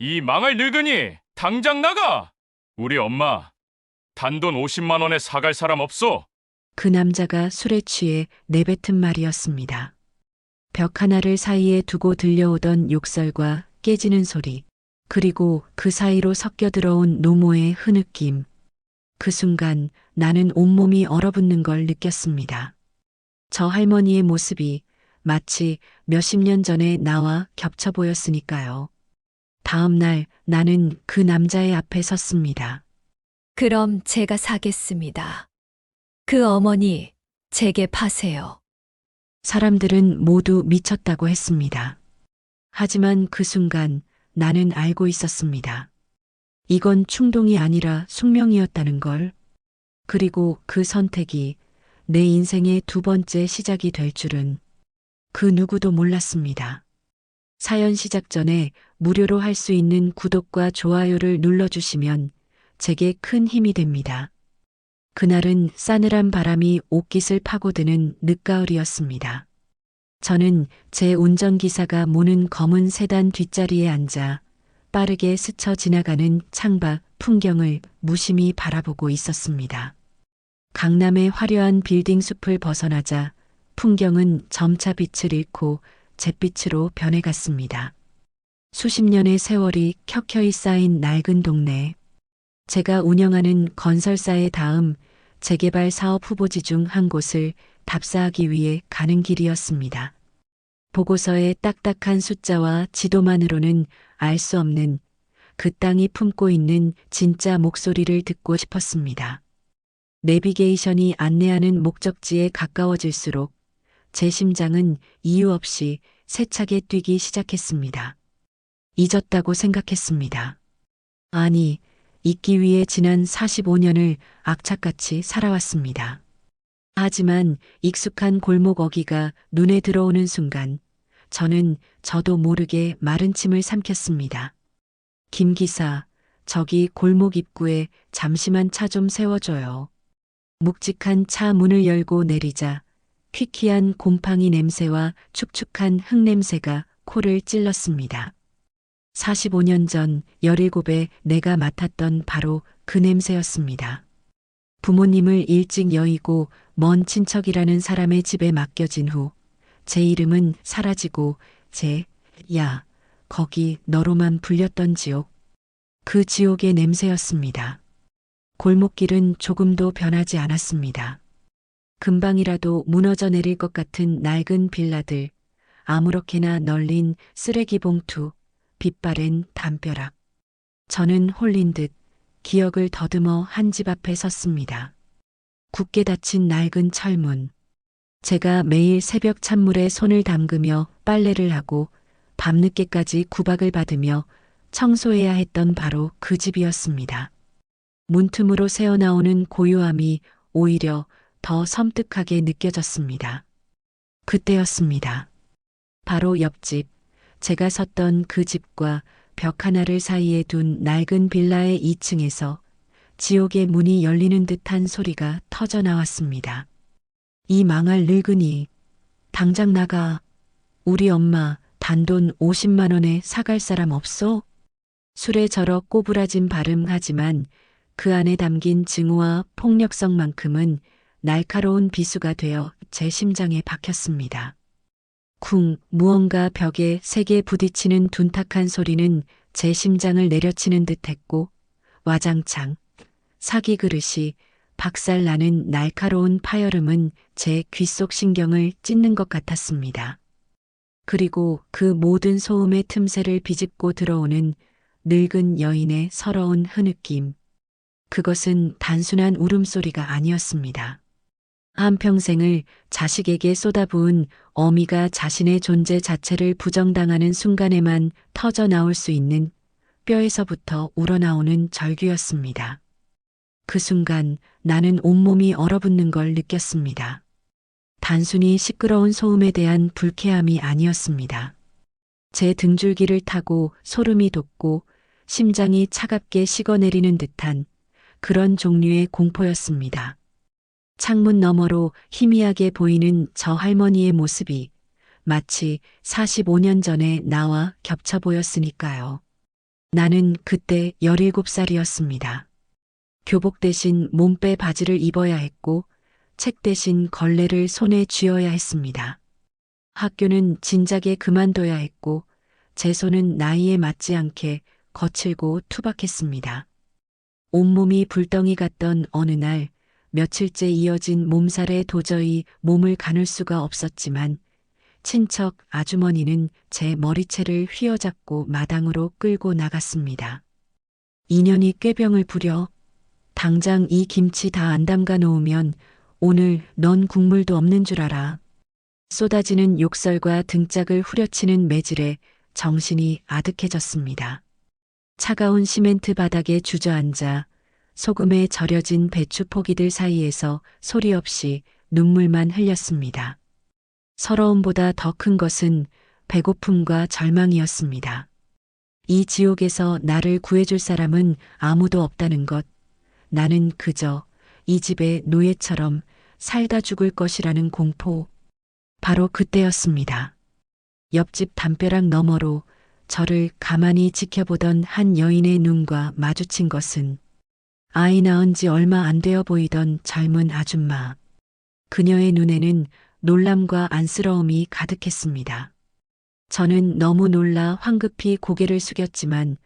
이 망할 늙은이, 당장 나가! 우리 엄마, 단돈 50만 원에 사갈 사람 없소? 그 남자가 술에 취해 내뱉은 말이었습니다. 벽 하나를 사이에 두고 들려오던 욕설과 깨지는 소리, 그리고 그 사이로 섞여 들어온 노모의 흐느낌. 그 순간 나는 온몸이 얼어붙는 걸 느꼈습니다. 저 할머니의 모습이 마치 몇십 년 전에 나와 겹쳐 보였으니까요. 다음 날 나는 그 남자의 앞에 섰습니다. 그럼 제가 사겠습니다. 그 어머니, 제게 파세요. 사람들은 모두 미쳤다고 했습니다. 하지만 그 순간 나는 알고 있었습니다. 이건 충동이 아니라 숙명이었다는 걸. 그리고 그 선택이 내 인생의 두 번째 시작이 될 줄은 그 누구도 몰랐습니다. 사연 시작 전에 무료로 할 수 있는 구독과 좋아요를 눌러주시면 제게 큰 힘이 됩니다. 그날은 싸늘한 바람이 옷깃을 파고드는 늦가을이었습니다. 저는 제 운전기사가 모는 검은 세단 뒷자리에 앉아 빠르게 스쳐 지나가는 창밖 풍경을 무심히 바라보고 있었습니다. 강남의 화려한 빌딩 숲을 벗어나자 풍경은 점차 빛을 잃고 잿빛으로 변해갔습니다. 수십 년의 세월이 켜켜이 쌓인 낡은 동네. 제가 운영하는 건설사의 다음 재개발 사업 후보지 중 한 곳을 답사하기 위해 가는 길이었습니다. 보고서의 딱딱한 숫자와 지도만으로는 알 수 없는 그 땅이 품고 있는 진짜 목소리를 듣고 싶었습니다. 내비게이션이 안내하는 목적지에 가까워질수록 제 심장은 이유 없이 세차게 뛰기 시작했습니다. 잊었다고 생각했습니다. 아니, 잊기 위해 지난 45년을 악착같이 살아왔습니다. 하지만 익숙한 골목 어귀가 눈에 들어오는 순간 저는 저도 모르게 마른 침을 삼켰습니다. 김 기사, 저기 골목 입구에 잠시만 차 좀 세워줘요. 묵직한 차 문을 열고 내리자 퀴퀴한 곰팡이 냄새와 축축한 흙 냄새가 코를 찔렀습니다. 45년 전 17에 내가 맡았던 바로 그 냄새였습니다. 부모님을 일찍 여의고 먼 친척이라는 사람의 집에 맡겨진 후 제 이름은 사라지고 야, 거기 너로만 불렸던 지옥. 그 지옥의 냄새였습니다. 골목길은 조금도 변하지 않았습니다. 금방이라도 무너져 내릴 것 같은 낡은 빌라들, 아무렇게나 널린 쓰레기 봉투, 빛바랜 담벼락. 저는 홀린 듯 기억을 더듬어 한 집 앞에 섰습니다. 굳게 닫힌 낡은 철문. 제가 매일 새벽 찬물에 손을 담그며 빨래를 하고 밤늦게까지 구박을 받으며 청소해야 했던 바로 그 집이었습니다. 문틈으로 새어나오는 고요함이 오히려 더 섬뜩하게 느껴졌습니다. 그때였습니다. 바로 옆집, 제가 섰던 그 집과 벽 하나를 사이에 둔 낡은 빌라의 2층에서 지옥의 문이 열리는 듯한 소리가 터져 나왔습니다. 이 망할 늙은이, 당장 나가. 우리 엄마 단돈 50만 원에 사갈 사람 없어? 술에 절어 꼬부라진 발음하지만 그 안에 담긴 증오와 폭력성만큼은 날카로운 비수가 되어 제 심장에 박혔습니다. 쿵, 무언가 벽에 세게 부딪히는 둔탁한 소리는 제 심장을 내려치는 듯했고 와장창, 사기 그릇이 박살나는 날카로운 파열음은 제 귓속 신경을 찢는 것 같았습니다. 그리고 그 모든 소음의 틈새를 비집고 들어오는 늙은 여인의 서러운 흐느낌. 그것은 단순한 울음소리가 아니었습니다. 한평생을 자식에게 쏟아부은 어미가 자신의 존재 자체를 부정당하는 순간에만 터져 나올 수 있는 뼈에서부터 우러나오는 절규였습니다. 그 순간 나는 온몸이 얼어붙는 걸 느꼈습니다. 단순히 시끄러운 소음에 대한 불쾌함이 아니었습니다. 제 등줄기를 타고 소름이 돋고 심장이 차갑게 식어내리는 듯한 그런 종류의 공포였습니다. 창문 너머로 희미하게 보이는 저 할머니의 모습이 마치 45년 전에 나와 겹쳐 보였으니까요. 나는 그때 17살이었습니다. 교복 대신 몸빼 바지를 입어야 했고 책 대신 걸레를 손에 쥐어야 했습니다. 학교는 진작에 그만둬야 했고 제 손은 나이에 맞지 않게 거칠고 투박했습니다. 온몸이 불덩이 같던 어느 날 며칠째 이어진 몸살에 도저히 몸을 가눌 수가 없었지만 친척 아주머니는 제 머리채를 휘어잡고 마당으로 끌고 나갔습니다. 인연이 꾀병을 부려 당장 이 김치 다 안 담가 놓으면 오늘 넌 국물도 없는 줄 알아. 쏟아지는 욕설과 등짝을 후려치는 매질에 정신이 아득해졌습니다. 차가운 시멘트 바닥에 주저앉아 소금에 절여진 배추 포기들 사이에서 소리 없이 눈물만 흘렸습니다. 서러움보다 더 큰 것은 배고픔과 절망이었습니다. 이 지옥에서 나를 구해줄 사람은 아무도 없다는 것. 나는 그저 이 집의 노예처럼 살다 죽을 것이라는 공포. 바로 그때였습니다. 옆집 담벼락 너머로 저를 가만히 지켜보던 한 여인의 눈과 마주친 것은 아이 낳은 지 얼마 안 되어 보이던 젊은 아줌마. 그녀의 눈에는 놀람과 안쓰러움이 가득했습니다. 저는 너무 놀라 황급히 고개를 숙였지만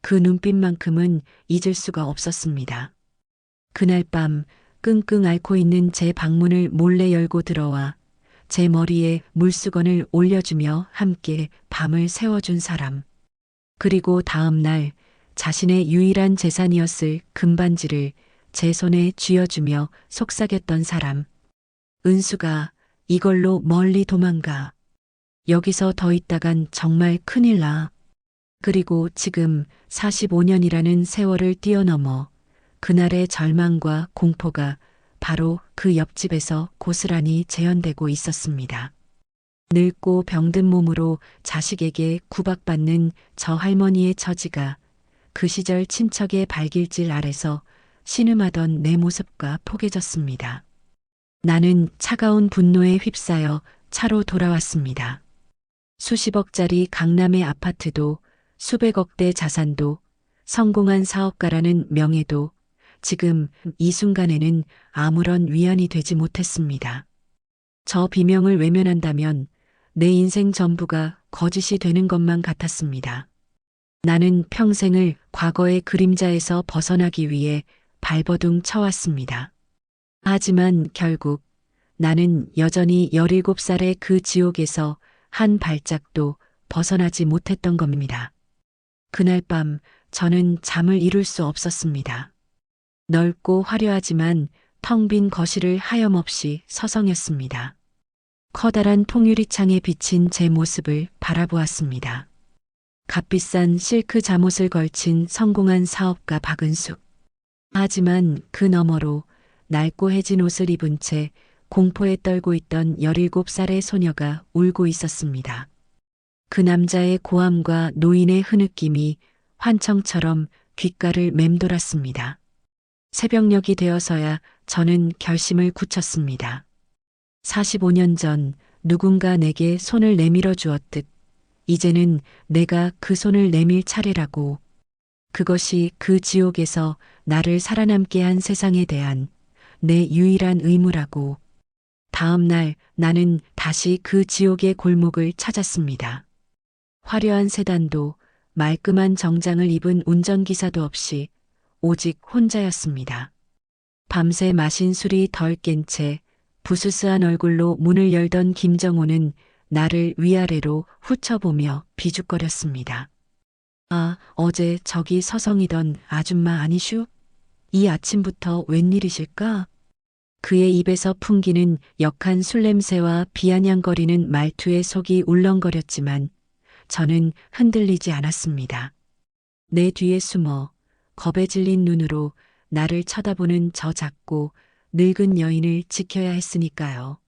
그 눈빛만큼은 잊을 수가 없었습니다. 그날 밤 끙끙 앓고 있는 제 방문을 몰래 열고 들어와 제 머리에 물수건을 올려주며 함께 밤을 새워준 사람. 그리고 다음 날 자신의 유일한 재산이었을 금반지를 제 손에 쥐어주며 속삭였던 사람. 은수가 이걸로 멀리 도망가. 여기서 더 있다간 정말 큰일 나. 그리고 지금 45년이라는 세월을 뛰어넘어 그날의 절망과 공포가 바로 그 옆집에서 고스란히 재현되고 있었습니다. 늙고 병든 몸으로 자식에게 구박받는 저 할머니의 처지가 그 시절 친척의 발길질 아래서 신음하던 내 모습과 포개졌습니다. 나는 차가운 분노에 휩싸여 차로 돌아왔습니다. 수십억짜리 강남의 아파트도 수백억대 자산도 성공한 사업가라는 명예도 지금 이 순간에는 아무런 위안이 되지 못했습니다. 저 비명을 외면한다면 내 인생 전부가 거짓이 되는 것만 같았습니다. 나는 평생을 과거의 그림자에서 벗어나기 위해 발버둥 쳐왔습니다. 하지만 결국 나는 여전히 17살의 그 지옥에서 한 발짝도 벗어나지 못했던 겁니다. 그날 밤 저는 잠을 이룰 수 없었습니다. 넓고 화려하지만 텅 빈 거실을 하염없이 서성였습니다. 커다란 통유리창에 비친 제 모습을 바라보았습니다. 값비싼 실크 잠옷을 걸친 성공한 사업가 박은숙. 하지만 그 너머로 낡고해진 옷을 입은 채 공포에 떨고 있던 17살의 소녀가 울고 있었습니다. 그 남자의 고함과 노인의 흐느낌이 환청처럼 귓가를 맴돌았습니다. 새벽녘이 되어서야 저는 결심을 굳혔습니다. 45년 전 누군가 내게 손을 내밀어 주었듯 이제는 내가 그 손을 내밀 차례라고. 그것이 그 지옥에서 나를 살아남게 한 세상에 대한 내 유일한 의무라고. 다음 날 나는 다시 그 지옥의 골목을 찾았습니다. 화려한 세단도 말끔한 정장을 입은 운전기사도 없이 오직 혼자였습니다. 밤새 마신 술이 덜 깬 채 부스스한 얼굴로 문을 열던 김정호는 나를 위아래로 훑어보며 비죽거렸습니다. 아, 어제 저기 서성이던 아줌마 아니슈? 이 아침부터 웬일이실까? 그의 입에서 풍기는 역한 술 냄새와 비아냥거리는 말투에 속이 울렁거렸지만 저는 흔들리지 않았습니다. 내 뒤에 숨어 겁에 질린 눈으로 나를 쳐다보는 저 작고 늙은 여인을 지켜야 했으니까요.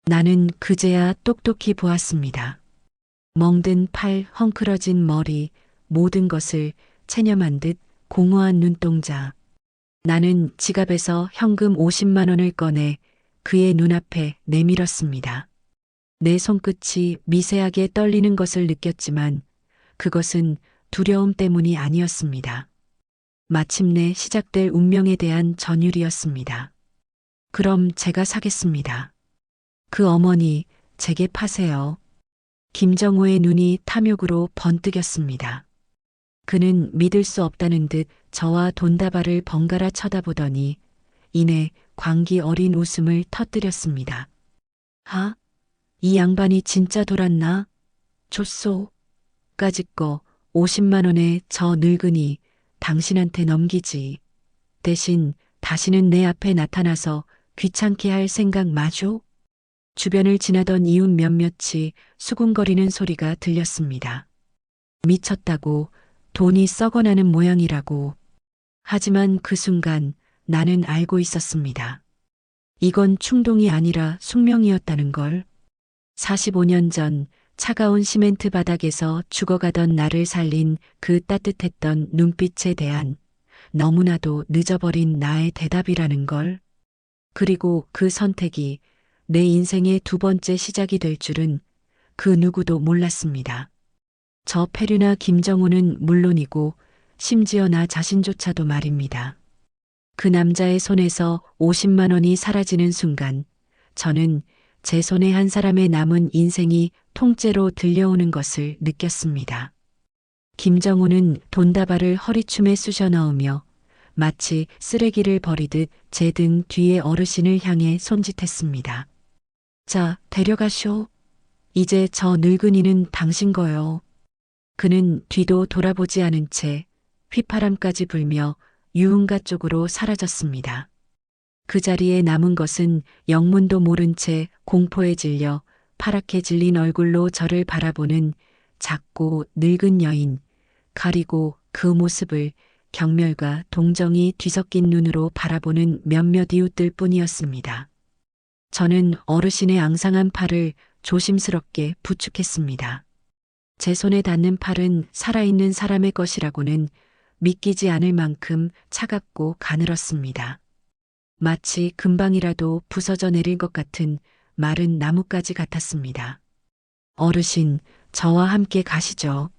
나는 그제야 똑똑히 보았습니다. 멍든 팔, 헝클어진 머리, 모든 것을 체념한 듯 공허한 눈동자. 나는 지갑에서 현금 50만 원을 꺼내 그의 눈앞에 내밀었습니다. 내 손끝이 미세하게 떨리는 것을 느꼈지만 그것은 두려움 때문이 아니었습니다. 마침내 시작될 운명에 대한 전율이었습니다. 그럼 제가 사겠습니다. 그 어머니, 제게 파세요. 김정호의 눈이 탐욕으로 번뜩였습니다. 그는 믿을 수 없다는 듯 저와 돈다발을 번갈아 쳐다보더니 이내 광기 어린 웃음을 터뜨렸습니다. 아, 이 양반이 진짜 돌았나? 줬소. 까짓 거 50만 원에 저 늙은이 당신한테 넘기지. 대신 다시는 내 앞에 나타나서 귀찮게 할 생각 마죠? 주변을 지나던 이웃 몇몇이 수군거리는 소리가 들렸습니다. 미쳤다고, 돈이 썩어나는 모양이라고. 하지만 그 순간 나는 알고 있었습니다. 이건 충동이 아니라 숙명이었다는 걸. 45년 전 차가운 시멘트 바닥에서 죽어가던 나를 살린 그 따뜻했던 눈빛에 대한 너무나도 늦어버린 나의 대답이라는 걸. 그리고 그 선택이 내 인생의 두 번째 시작이 될 줄은 그 누구도 몰랐습니다. 저 페류나 김정우는 물론이고 심지어 나 자신조차도 말입니다. 그 남자의 손에서 50만 원이 사라지는 순간 저는 제 손에 한 사람의 남은 인생이 통째로 들려오는 것을 느꼈습니다. 김정우는 돈다발을 허리춤에 쑤셔 넣으며 마치 쓰레기를 버리듯 제 등 뒤에 어르신을 향해 손짓했습니다. 자, 데려가쇼. 이제 저 늙은이는 당신 거요. 그는 뒤도 돌아보지 않은 채 휘파람까지 불며 유흥가 쪽으로 사라졌습니다. 그 자리에 남은 것은 영문도 모른 채 공포에 질려 파랗게 질린 얼굴로 저를 바라보는 작고 늙은 여인, 가리고 그 모습을 경멸과 동정이 뒤섞인 눈으로 바라보는 몇몇 이웃들 뿐이었습니다. 저는 어르신의 앙상한 팔을 조심스럽게 부축했습니다. 제 손에 닿는 팔은 살아있는 사람의 것이라고는 믿기지 않을 만큼 차갑고 가늘었습니다. 마치 금방이라도 부서져 내릴 것 같은 마른 나뭇가지 같았습니다. 어르신, 저와 함께 가시죠.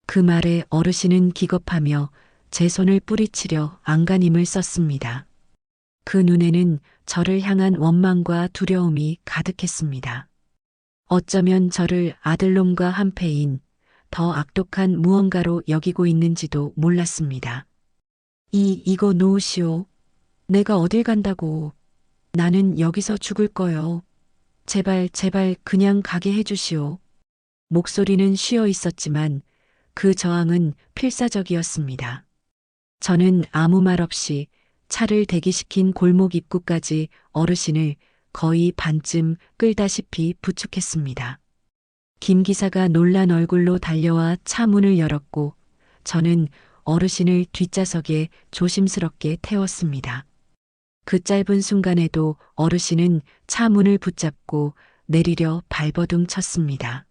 그 말에 어르신은 기겁하며 제 손을 뿌리치려 안간힘을 썼습니다. 그 눈에는 저를 향한 원망과 두려움이 가득했습니다. 어쩌면 저를 아들놈과 한패인 더 악독한 무언가로 여기고 있는지도 몰랐습니다. 이거 놓으시오. 내가 어딜 간다고. 나는 여기서 죽을 거요. 제발 그냥 가게 해주시오. 목소리는 쉬어 있었지만 그 저항은 필사적이었습니다. 저는 아무 말 없이 차를 대기시킨 골목 입구까지 어르신을 거의 반쯤 끌다시피 부축했습니다. 김 기사가 놀란 얼굴로 달려와 차 문을 열었고 저는 어르신을 뒷좌석에 조심스럽게 태웠습니다. 그 짧은 순간에도 어르신은 차 문을 붙잡고 내리려 발버둥 쳤습니다.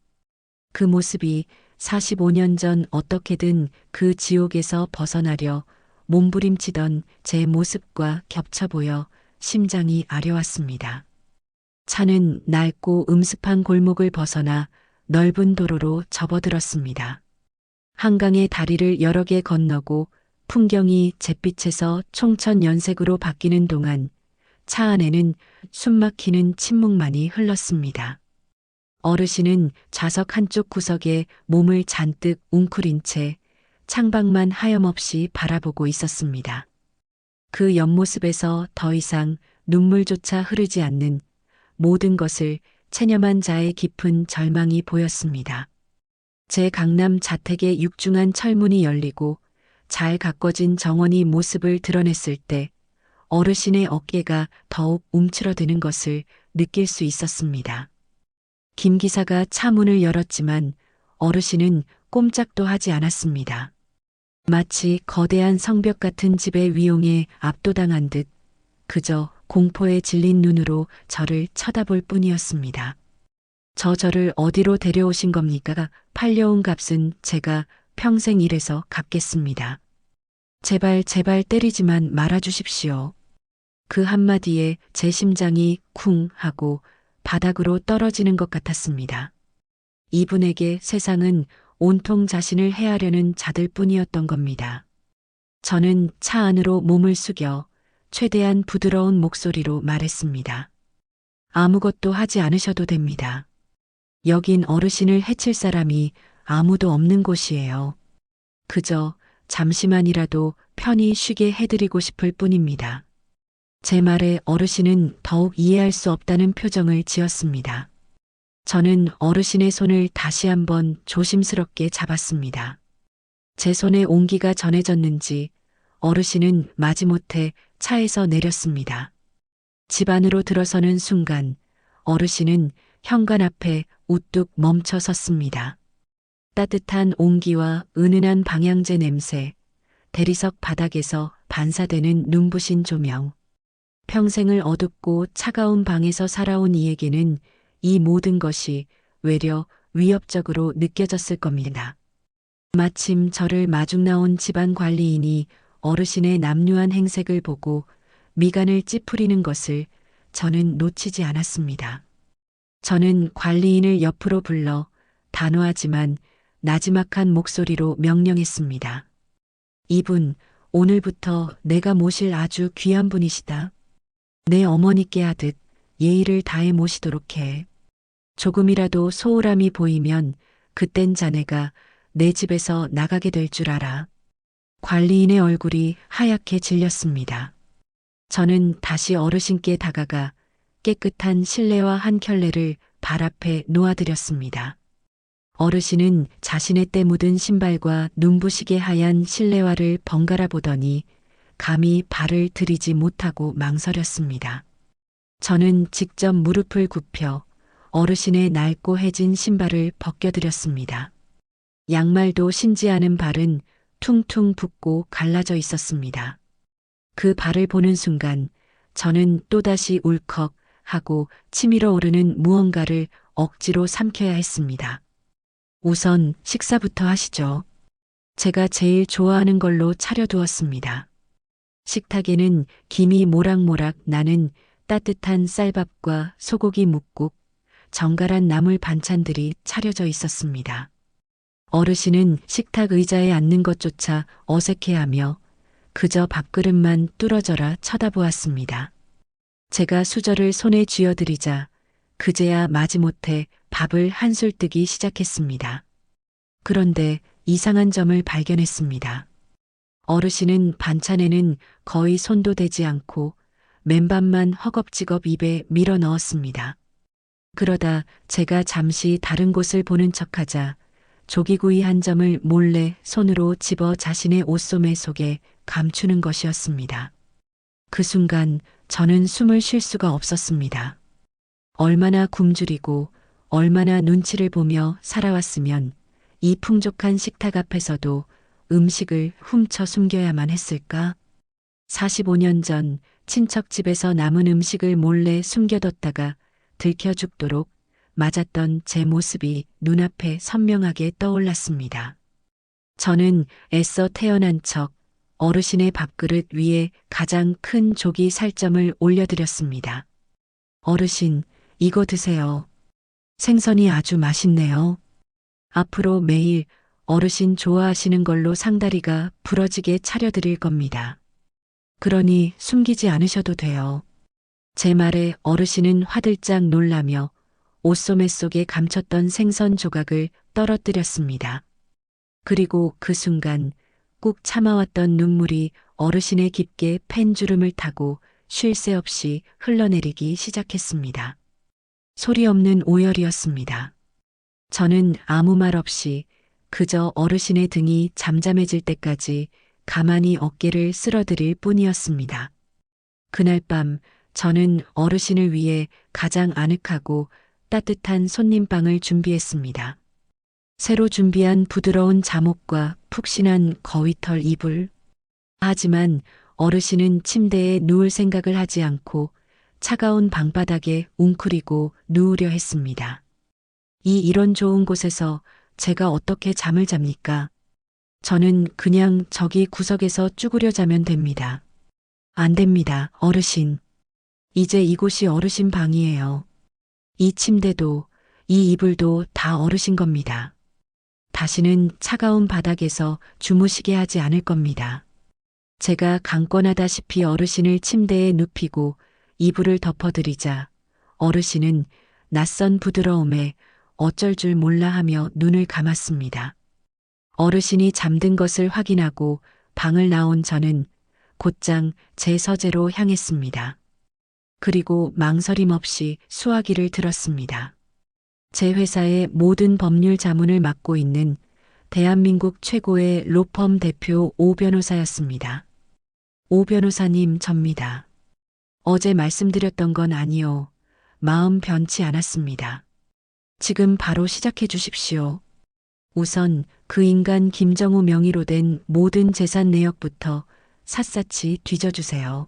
그 모습이 45년 전 어떻게든 그 지옥에서 벗어나려 몸부림치던 제 모습과 겹쳐 보여 심장이 아려왔습니다. 차는 낡고 음습한 골목을 벗어나 넓은 도로로 접어들었습니다. 한강의 다리를 여러 개 건너고 풍경이 잿빛에서 총천연색으로 바뀌는 동안 차 안에는 숨막히는 침묵만이 흘렀습니다. 어르신은 좌석 한쪽 구석에 몸을 잔뜩 웅크린 채 창밖만 하염없이 바라보고 있었습니다. 그 옆모습에서 더 이상 눈물조차 흐르지 않는 모든 것을 체념한 자의 깊은 절망이 보였습니다. 제 강남 자택의 육중한 철문이 열리고 잘 가꿔진 정원이 모습을 드러냈을 때 어르신의 어깨가 더욱 움츠러드는 것을 느낄 수 있었습니다. 김 기사가 차 문을 열었지만 어르신은 꼼짝도 하지 않았습니다. 마치 거대한 성벽 같은 집의 위용에 압도당한 듯 그저 공포에 질린 눈으로 저를 쳐다볼 뿐이었습니다. 저를 어디로 데려오신 겁니까? 팔려온 값은 제가 평생 일해서 갚겠습니다. 제발 때리지만 말아주십시오. 그 한마디에 제 심장이 쿵 하고 바닥으로 떨어지는 것 같았습니다. 이분에게 세상은 온통 자신을 해하려는 자들 뿐이었던 겁니다. 저는 차 안으로 몸을 숙여 최대한 부드러운 목소리로 말했습니다. 아무것도 하지 않으셔도 됩니다. 여긴 어르신을 해칠 사람이 아무도 없는 곳이에요. 그저 잠시만이라도 편히 쉬게 해드리고 싶을 뿐입니다. 제 말에 어르신은 더욱 이해할 수 없다는 표정을 지었습니다. 저는 어르신의 손을 다시 한번 조심스럽게 잡았습니다. 제 손에 온기가 전해졌는지 어르신은 마지못해 차에서 내렸습니다. 집 안으로 들어서는 순간 어르신은 현관 앞에 우뚝 멈춰 섰습니다. 따뜻한 온기와 은은한 방향제 냄새, 대리석 바닥에서 반사되는 눈부신 조명. 평생을 어둡고 차가운 방에서 살아온 이에게는 이 모든 것이 외려 위협적으로 느껴졌을 겁니다. 마침 저를 마중 나온 집안 관리인이 어르신의 남루한 행색을 보고 미간을 찌푸리는 것을 저는 놓치지 않았습니다. 저는 관리인을 옆으로 불러 단호하지만 나지막한 목소리로 명령했습니다. 이분, 오늘부터 내가 모실 아주 귀한 분이시다. 내 어머니께 하듯 예의를 다해 모시도록 해. 조금이라도 소홀함이 보이면 그땐 자네가 내 집에서 나가게 될 줄 알아. 관리인의 얼굴이 하얗게 질렸습니다. 저는 다시 어르신께 다가가 깨끗한 실내화 한 켤레를 발 앞에 놓아드렸습니다. 어르신은 자신의 때 묻은 신발과 눈부시게 하얀 실내화를 번갈아 보더니 감히 발을 들이지 못하고 망설였습니다. 저는 직접 무릎을 굽혀 어르신의 낡고 해진 신발을 벗겨드렸습니다. 양말도 신지 않은 발은 퉁퉁 붓고 갈라져 있었습니다. 그 발을 보는 순간 저는 또다시 울컥 하고 치밀어 오르는 무언가를 억지로 삼켜야 했습니다. 우선 식사부터 하시죠. 제가 제일 좋아하는 걸로 차려두었습니다. 식탁에는 김이 모락모락 나는 따뜻한 쌀밥과 소고기 뭇국, 정갈한 나물 반찬들이 차려져 있었습니다. 어르신은 식탁 의자에 앉는 것조차 어색해하며 그저 밥그릇만 뚫어져라 쳐다보았습니다. 제가 수저를 손에 쥐어드리자 그제야 마지못해 밥을 한술 뜨기 시작했습니다. 그런데 이상한 점을 발견했습니다. 어르신은 반찬에는 거의 손도 대지 않고 맨밥만 허겁지겁 입에 밀어 넣었습니다. 그러다 제가 잠시 다른 곳을 보는 척하자 조기구이 한 점을 몰래 손으로 집어 자신의 옷소매 속에 감추는 것이었습니다. 그 순간 저는 숨을 쉴 수가 없었습니다. 얼마나 굶주리고 얼마나 눈치를 보며 살아왔으면 이 풍족한 식탁 앞에서도 음식을 훔쳐 숨겨야만 했을까? 45년 전 친척 집에서 남은 음식을 몰래 숨겨뒀다가 들켜 죽도록 맞았던 제 모습이 눈앞에 선명하게 떠올랐습니다. 저는 애써 태어난 척 어르신의 밥그릇 위에 가장 큰 조기 살점을 올려드렸습니다. 어르신, 이거 드세요. 생선이 아주 맛있네요. 앞으로 매일 어르신 좋아하시는 걸로 상다리가 부러지게 차려드릴 겁니다. 그러니 숨기지 않으셔도 돼요. 제 말에 어르신은 화들짝 놀라며 옷소매 속에 감췄던 생선 조각을 떨어뜨렸습니다. 그리고 그 순간 꾹 참아왔던 눈물이 어르신의 깊게 팬 주름을 타고 쉴 새 없이 흘러내리기 시작했습니다. 소리 없는 오열이었습니다. 저는 아무 말 없이 그저 어르신의 등이 잠잠해질 때까지 가만히 어깨를 쓸어드릴 뿐이었습니다. 그날 밤 저는 어르신을 위해 가장 아늑하고 따뜻한 손님방을 준비했습니다. 새로 준비한 부드러운 잠옷과 푹신한 거위털 이불. 하지만 어르신은 침대에 누울 생각을 하지 않고 차가운 방바닥에 웅크리고 누우려 했습니다. 이런 좋은 곳에서 제가 어떻게 잠을 잡니까? 저는 그냥 저기 구석에서 쭈그려 자면 됩니다. 안 됩니다, 어르신. 이제 이곳이 어르신 방이에요. 이 침대도, 이 이불도 다 어르신 겁니다. 다시는 차가운 바닥에서 주무시게 하지 않을 겁니다. 제가 강권하다시피 어르신을 침대에 눕히고 이불을 덮어드리자 어르신은 낯선 부드러움에 어쩔 줄 몰라 하며 눈을 감았습니다. 어르신이 잠든 것을 확인하고 방을 나온 저는 곧장 제 서재로 향했습니다. 그리고 망설임 없이 수화기를 들었습니다. 제 회사의 모든 법률 자문을 맡고 있는 대한민국 최고의 로펌 대표 오 변호사였습니다. 오 변호사님, 접니다. 어제 말씀드렸던 건 아니요. 마음 변치 않았습니다. 지금 바로 시작해 주십시오. 우선 그 인간 김정우 명의로 된 모든 재산 내역부터 샅샅이 뒤져주세요.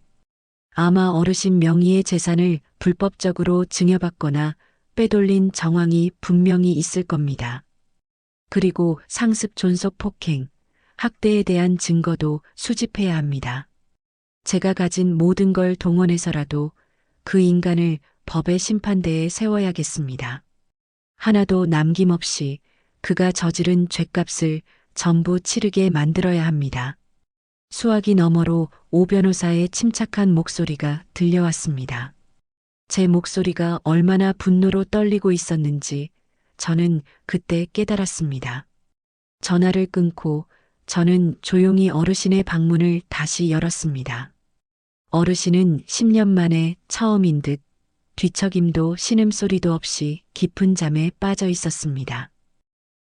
아마 어르신 명의의 재산을 불법적으로 증여받거나 빼돌린 정황이 분명히 있을 겁니다. 그리고 상습 존속 폭행, 학대에 대한 증거도 수집해야 합니다. 제가 가진 모든 걸 동원해서라도 그 인간을 법의 심판대에 세워야겠습니다. 하나도 남김없이 그가 저지른 죗값을 전부 치르게 만들어야 합니다. 수화기 너머로 오 변호사의 침착한 목소리가 들려왔습니다. 제 목소리가 얼마나 분노로 떨리고 있었는지 저는 그때 깨달았습니다. 전화를 끊고 저는 조용히 어르신의 방문을 다시 열었습니다. 어르신은 10년 만에 처음인 듯 뒤척임도 신음소리도 없이 깊은 잠에 빠져 있었습니다.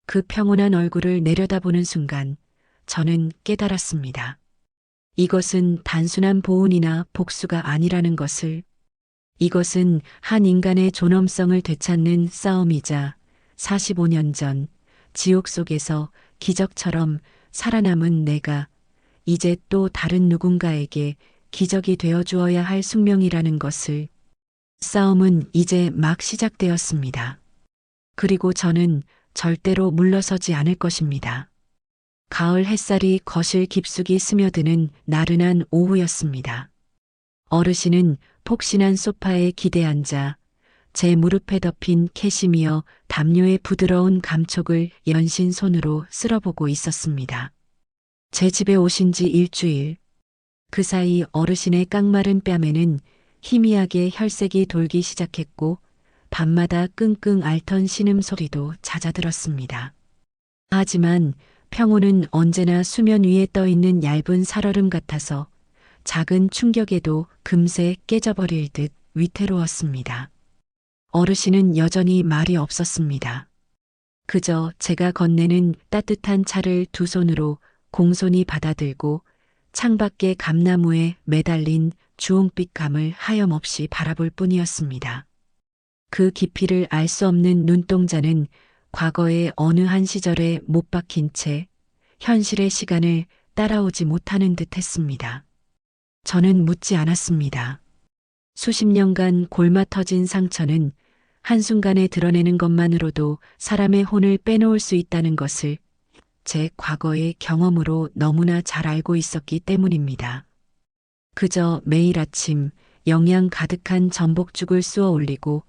그 평온한 얼굴을 내려다보는 순간 저는 깨달았습니다. 이것은 단순한 보은이나 복수가 아니라는 것을, 이것은 한 인간의 존엄성을 되찾는 싸움이자 45년 전 지옥 속에서 기적처럼 살아남은 내가 이제 또 다른 누군가에게 기적이 되어 주어야 할 숙명이라는 것을, 싸움은 이제 막 시작되었습니다. 그리고 저는 절대로 물러서지 않을 것입니다. 가을 햇살이 거실 깊숙이 스며드는 나른한 오후였습니다. 어르신은 폭신한 소파에 기대앉아 제 무릎에 덮인 캐시미어 담요의 부드러운 감촉을 연신 손으로 쓸어보고 있었습니다. 제 집에 오신 지 일주일. 그 사이 어르신의 깡마른 뺨에는 희미하게 혈색이 돌기 시작했고 밤마다 끙끙 앓던 신음소리도 잦아들었습니다. 하지만 평온은 언제나 수면 위에 떠있는 얇은 살얼음 같아서 작은 충격에도 금세 깨져버릴 듯 위태로웠습니다. 어르신은 여전히 말이 없었습니다. 그저 제가 건네는 따뜻한 차를 두 손으로 공손히 받아들고 창밖의 감나무에 매달린 주홍빛 감을 하염없이 바라볼 뿐이었습니다. 그 깊이를 알 수 없는 눈동자는 과거의 어느 한 시절에 못 박힌 채 현실의 시간을 따라오지 못하는 듯 했습니다. 저는 묻지 않았습니다. 수십 년간 골마 터진 상처는 한순간에 드러내는 것만으로도 사람의 혼을 빼놓을 수 있다는 것을 제 과거의 경험으로 너무나 잘 알고 있었기 때문입니다. 그저 매일 아침 영양 가득한 전복죽을 쑤어 올리고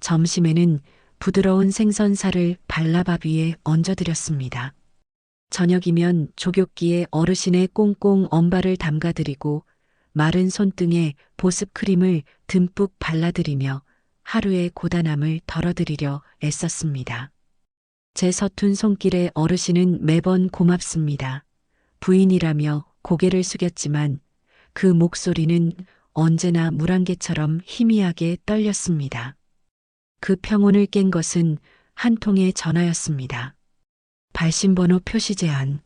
점심에는 부드러운 생선살을 발라밥 위에 얹어드렸습니다. 저녁이면 조교기에 어르신의 꽁꽁 엄발을 담가드리고 마른 손등에 보습크림을 듬뿍 발라드리며 하루의 고단함을 덜어드리려 애썼습니다. 제 서툰 손길에 어르신은 매번 고맙습니다. 부인이라며 고개를 숙였지만 그 목소리는 언제나 물안개처럼 희미하게 떨렸습니다. 그 평온을 깬 것은 한 통의 전화였습니다. 발신번호 표시 제한.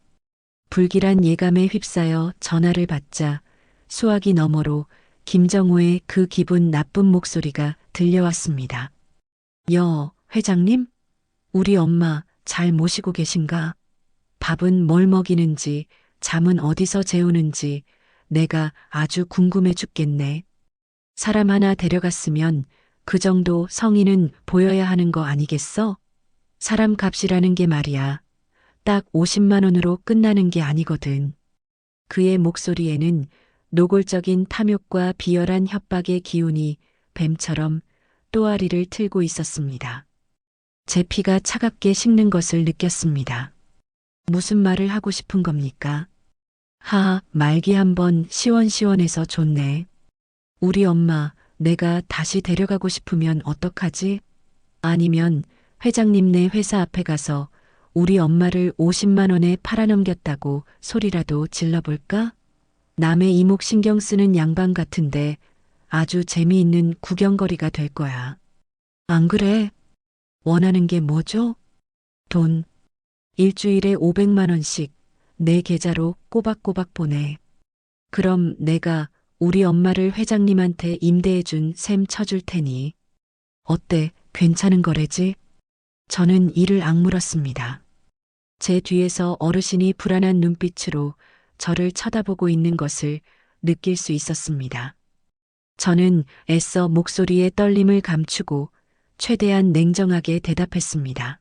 불길한 예감에 휩싸여 전화를 받자 수화기 너머로 김정우의 그 기분 나쁜 목소리가 들려왔습니다. 회장님? 우리 엄마 잘 모시고 계신가? 밥은 뭘 먹이는지, 잠은 어디서 재우는지 내가 아주 궁금해 죽겠네. 사람 하나 데려갔으면 그 정도 성의는 보여야 하는 거 아니겠어? 사람 값이라는 게 말이야. 딱 50만 원으로 끝나는 게 아니거든. 그의 목소리에는 노골적인 탐욕과 비열한 협박의 기운이 뱀처럼 또아리를 틀고 있었습니다. 제 피가 차갑게 식는 것을 느꼈습니다. 무슨 말을 하고 싶은 겁니까? 하하, 말기 한번 시원시원해서 좋네. 우리 엄마, 내가 다시 데려가고 싶으면 어떡하지? 아니면 회장님네 회사 앞에 가서 우리 엄마를 50만 원에 팔아넘겼다고 소리라도 질러볼까? 남의 이목 신경 쓰는 양반 같은데 아주 재미있는 구경거리가 될 거야. 안 그래? 원하는 게 뭐죠? 돈. 일주일에 500만 원씩 내 계좌로 꼬박꼬박 보내. 그럼 내가 우리 엄마를 회장님한테 임대해준 셈 쳐줄 테니. 어때? 괜찮은 거래지? 저는 이를 악물었습니다. 제 뒤에서 어르신이 불안한 눈빛으로 저를 쳐다보고 있는 것을 느낄 수 있었습니다. 저는 애써 목소리의 떨림을 감추고 최대한 냉정하게 대답했습니다.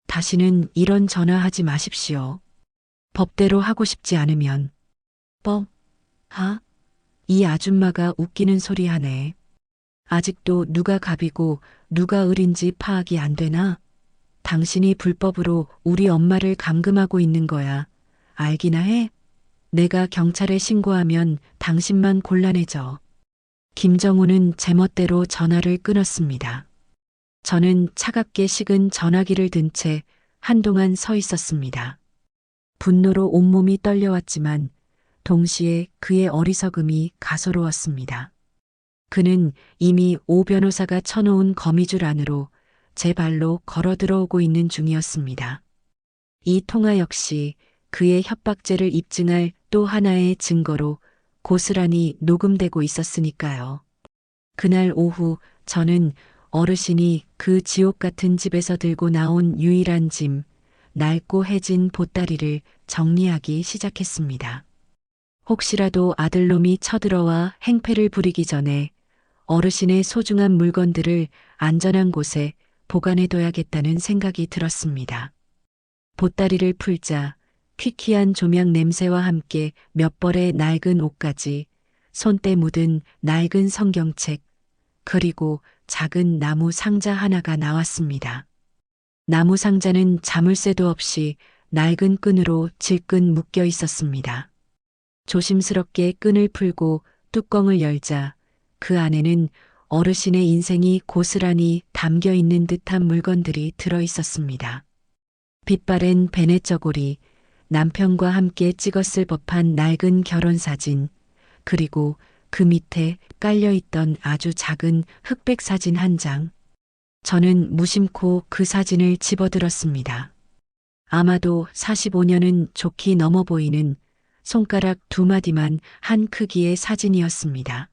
다시는 이런 전화하지 마십시오. 법대로 하고 싶지 않으면. 법? 하? 이 아줌마가 웃기는 소리 하네. 아직도 누가 갑이고 누가 을인지 파악이 안 되나? 당신이 불법으로 우리 엄마를 감금하고 있는 거야. 알기나 해? 내가 경찰에 신고하면 당신만 곤란해져. 김정우는 제멋대로 전화를 끊었습니다. 저는 차갑게 식은 전화기를 든 채 한동안 서 있었습니다. 분노로 온몸이 떨려왔지만 동시에 그의 어리석음이 가소로웠습니다. 그는 이미 오 변호사가 쳐놓은 거미줄 안으로 제 발로 걸어 들어오고 있는 중이었습니다. 이 통화 역시 그의 협박죄를 입증할 또 하나의 증거로 고스란히 녹음되고 있었으니까요. 그날 오후 저는 어르신이 그 지옥 같은 집에서 들고 나온 유일한 짐, 낡고 해진 보따리를 정리하기 시작했습니다. 혹시라도 아들놈이 쳐들어와 행패를 부리기 전에 어르신의 소중한 물건들을 안전한 곳에 보관해둬야겠다는 생각이 들었습니다. 보따리를 풀자 퀴퀴한 조명 냄새와 함께 몇 벌의 낡은 옷까지, 손때 묻은 낡은 성경책, 그리고 작은 나무 상자 하나가 나왔습니다. 나무 상자는 자물쇠도 없이 낡은 끈으로 질끈 묶여 있었습니다. 조심스럽게 끈을 풀고 뚜껑을 열자 그 안에는 어르신의 인생이 고스란히 담겨 있는 듯한 물건들이 들어 있었습니다. 빛바랜 베네 저고리, 남편과 함께 찍었을 법한 낡은 결혼사진, 그리고 그 밑에 깔려있던 아주 작은 흑백 사진 한 장. 저는 무심코 그 사진을 집어들었습니다. 아마도 45년은 좋게 넘어 보이는 손가락 두 마디만 한 크기의 사진이었습니다.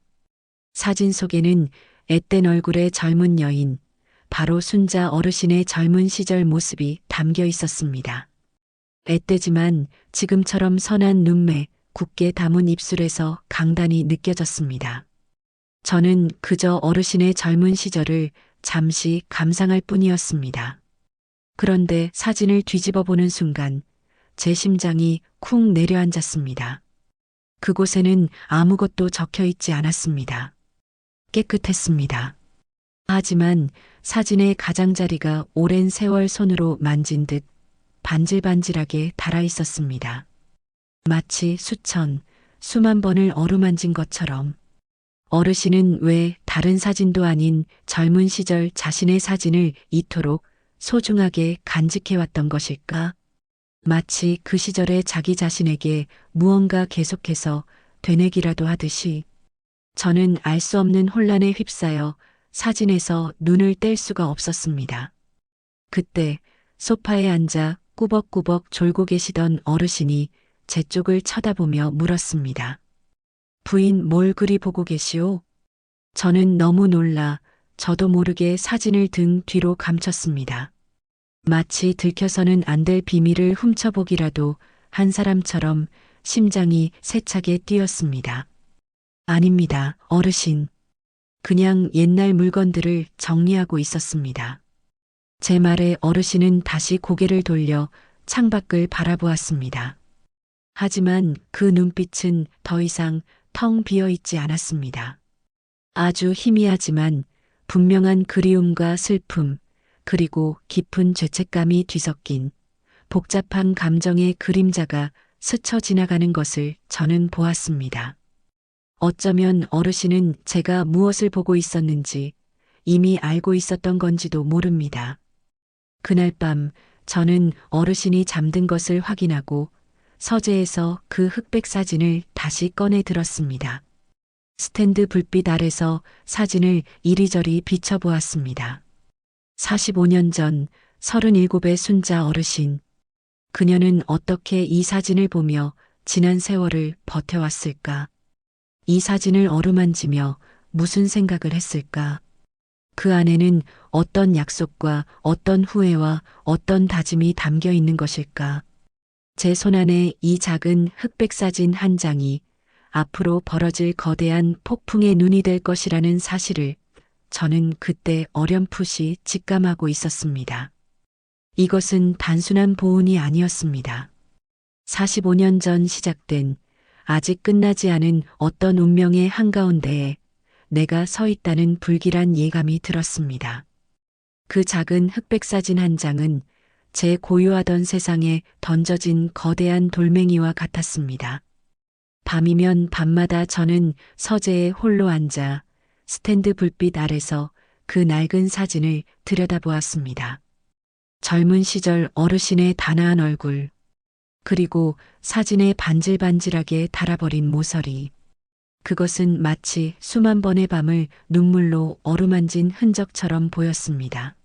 사진 속에는 앳된 얼굴의 젊은 여인, 바로 순자 어르신의 젊은 시절 모습이 담겨 있었습니다. 앳되지만 지금처럼 선한 눈매, 굳게 담은 입술에서 강단이 느껴졌습니다. 저는 그저 어르신의 젊은 시절을 잠시 감상할 뿐이었습니다. 그런데 사진을 뒤집어 보는 순간 제 심장이 쿵 내려앉았습니다. 그곳에는 아무것도 적혀 있지 않았습니다. 깨끗했습니다. 하지만 사진의 가장자리가 오랜 세월 손으로 만진 듯 반질반질하게 달아 있었습니다. 마치 수만 번을 어루만진 것처럼. 어르신은 왜 다른 사진도 아닌 젊은 시절 자신의 사진을 이토록 소중하게 간직해왔던 것일까? 마치 그 시절의 자기 자신에게 무언가 계속해서 되뇌기라도 하듯이. 저는 알 수 없는 혼란에 휩싸여 사진에서 눈을 뗄 수가 없었습니다. 그때 소파에 앉아 꾸벅꾸벅 졸고 계시던 어르신이 제 쪽을 쳐다보며 물었습니다. 부인 뭘 그리 보고 계시오? 저는 너무 놀라 저도 모르게 사진을 등 뒤로 감췄습니다. 마치 들켜서는 안 될 비밀을 훔쳐보기라도 한 사람처럼 심장이 세차게 뛰었습니다. 아닙니다, 어르신. 그냥 옛날 물건들을 정리하고 있었습니다. 제 말에 어르신은 다시 고개를 돌려 창밖을 바라보았습니다. 하지만 그 눈빛은 더 이상 텅 비어 있지 않았습니다. 아주 희미하지만 분명한 그리움과 슬픔, 그리고 깊은 죄책감이 뒤섞인 복잡한 감정의 그림자가 스쳐 지나가는 것을 저는 보았습니다. 어쩌면 어르신은 제가 무엇을 보고 있었는지 이미 알고 있었던 건지도 모릅니다. 그날 밤 저는 어르신이 잠든 것을 확인하고 서재에서 그 흑백 사진을 다시 꺼내 들었습니다. 스탠드 불빛 아래서 사진을 이리저리 비춰보았습니다. 45년 전 37의 순자 어르신. 그녀는 어떻게 이 사진을 보며 지난 세월을 버텨왔을까? 이 사진을 어루만지며 무슨 생각을 했을까? 그 안에는 어떤 약속과 어떤 후회와 어떤 다짐이 담겨 있는 것일까? 제 손안에 이 작은 흑백 사진 한 장이 앞으로 벌어질 거대한 폭풍의 눈이 될 것이라는 사실을 저는 그때 어렴풋이 직감하고 있었습니다. 이것은 단순한 보은이 아니었습니다. 45년 전 시작된 아직 끝나지 않은 어떤 운명의 한가운데에 내가 서 있다는 불길한 예감이 들었습니다. 그 작은 흑백 사진 한 장은 제 고요하던 세상에 던져진 거대한 돌멩이와 같았습니다. 밤이면 밤마다 저는 서재에 홀로 앉아 스탠드 불빛 아래서 그 낡은 사진을 들여다보았습니다. 젊은 시절 어르신의 단아한 얼굴, 그리고 사진에 반질반질하게 달아버린 모서리. 그것은 마치 수만 번의 밤을 눈물로 어루만진 흔적처럼 보였습니다.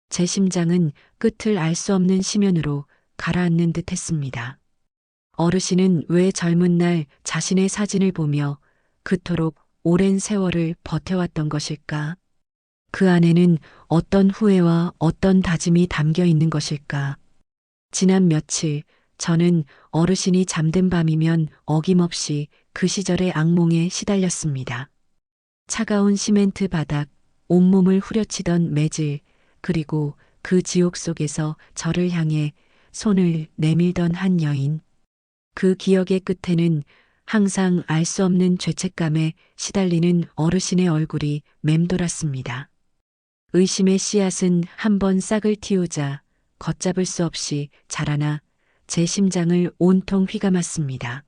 제 심장은 끝을 알 수 없는 심연으로 가라앉는 듯 했습니다. 어르신은 왜 젊은 날 자신의 사진을 보며 그토록 오랜 세월을 버텨왔던 것일까? 그 안에는 어떤 후회와 어떤 다짐이 담겨 있는 것일까? 지난 며칠 저는 어르신이 잠든 밤이면 어김없이 그 시절의 악몽에 시달렸습니다. 차가운 시멘트 바닥, 온몸을 후려치던 매질, 그리고 그 지옥 속에서 저를 향해 손을 내밀던 한 여인. 그 기억의 끝에는 항상 알 수 없는 죄책감에 시달리는 어르신의 얼굴이 맴돌았습니다. 의심의 씨앗은 한번 싹을 틔우자 걷잡을 수 없이 자라나 제 심장을 온통 휘감았습니다.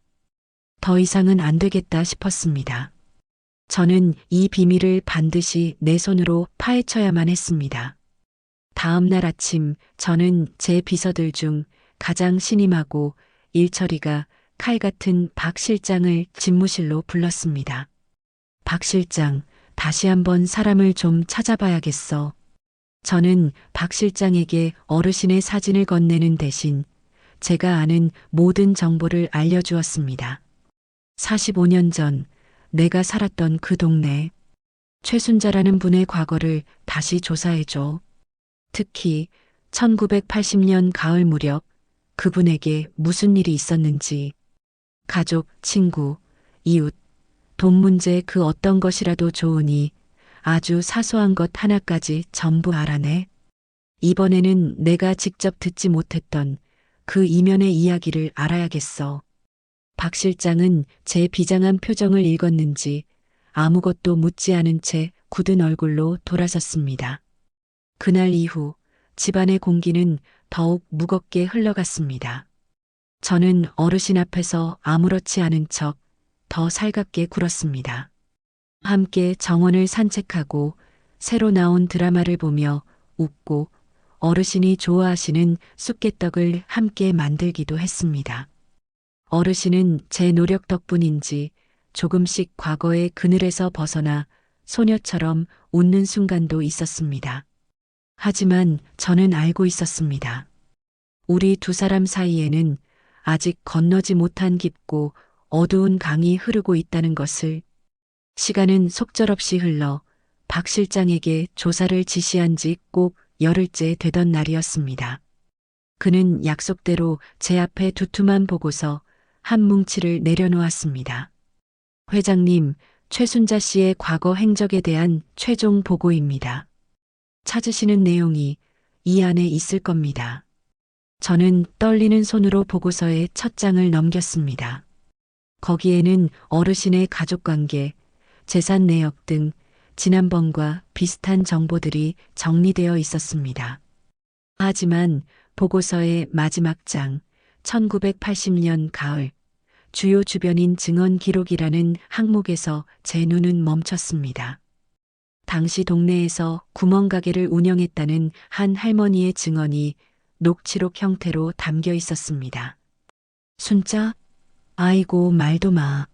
더 이상은 안 되겠다 싶었습니다. 저는 이 비밀을 반드시 내 손으로 파헤쳐야만 했습니다. 다음 날 아침 저는 제 비서들 중 가장 신임하고 일처리가 칼 같은 박 실장을 집무실로 불렀습니다. 박 실장, 다시 한번 사람을 좀 찾아봐야겠어. 저는 박 실장에게 어르신의 사진을 건네는 대신 제가 아는 모든 정보를 알려주었습니다. 45년 전 내가 살았던 그 동네, 최순자라는 분의 과거를 다시 조사해줘. 특히 1980년 가을 무렵 그분에게 무슨 일이 있었는지, 가족, 친구, 이웃, 돈 문제 그 어떤 것이라도 좋으니 아주 사소한 것 하나까지 전부 알아내. 이번에는 내가 직접 듣지 못했던 그 이면의 이야기를 알아야겠어. 박 실장은 제 비장한 표정을 읽었는지 아무것도 묻지 않은 채 굳은 얼굴로 돌아섰습니다. 그날 이후 집안의 공기는 더욱 무겁게 흘러갔습니다. 저는 어르신 앞에서 아무렇지 않은 척 더 살갑게 굴었습니다. 함께 정원을 산책하고 새로 나온 드라마를 보며 웃고 어르신이 좋아하시는 쑥개떡을 함께 만들기도 했습니다. 어르신은 제 노력 덕분인지 조금씩 과거의 그늘에서 벗어나 소녀처럼 웃는 순간도 있었습니다. 하지만 저는 알고 있었습니다. 우리 두 사람 사이에는 아직 건너지 못한 깊고 어두운 강이 흐르고 있다는 것을. 시간은 속절없이 흘러 박 실장에게 조사를 지시한 지 꼭 열흘째 되던 날이었습니다. 그는 약속대로 제 앞에 두툼한 보고서 한 뭉치를 내려놓았습니다. 회장님, 최순자 씨의 과거 행적에 대한 최종 보고입니다. 찾으시는 내용이 이 안에 있을 겁니다. 저는 떨리는 손으로 보고서의 첫 장을 넘겼습니다. 거기에는 어르신의 가족관계, 재산 내역 등 지난번과 비슷한 정보들이 정리되어 있었습니다. 하지만 보고서의 마지막 장, 1980년 가을, 주요 주변인 증언 기록이라는 항목에서 제 눈은 멈췄습니다. 당시 동네에서 구멍가게를 운영했다는 한 할머니의 증언이 녹취록 형태로 담겨 있었습니다. 순자? 아이고, 말도 마.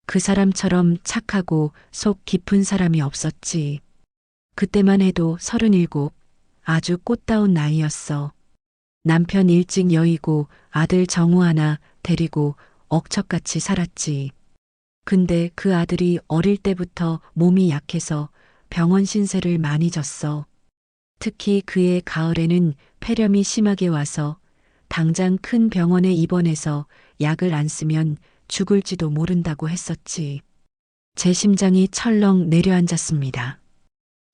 그 사람처럼 착하고 속 깊은 사람이 없었지. 그때만 해도 37, 아주 꽃다운 나이였어. 남편 일찍 여의고 아들 정우 하나 데리고 억척같이 살았지. 근데 그 아들이 어릴 때부터 몸이 약해서 병원 신세를 많이 졌어. 특히 그해 가을에는 폐렴이 심하게 와서 당장 큰 병원에 입원해서 약을 안 쓰면 죽을지도 모른다고 했었지. 제 심장이 철렁 내려앉았습니다.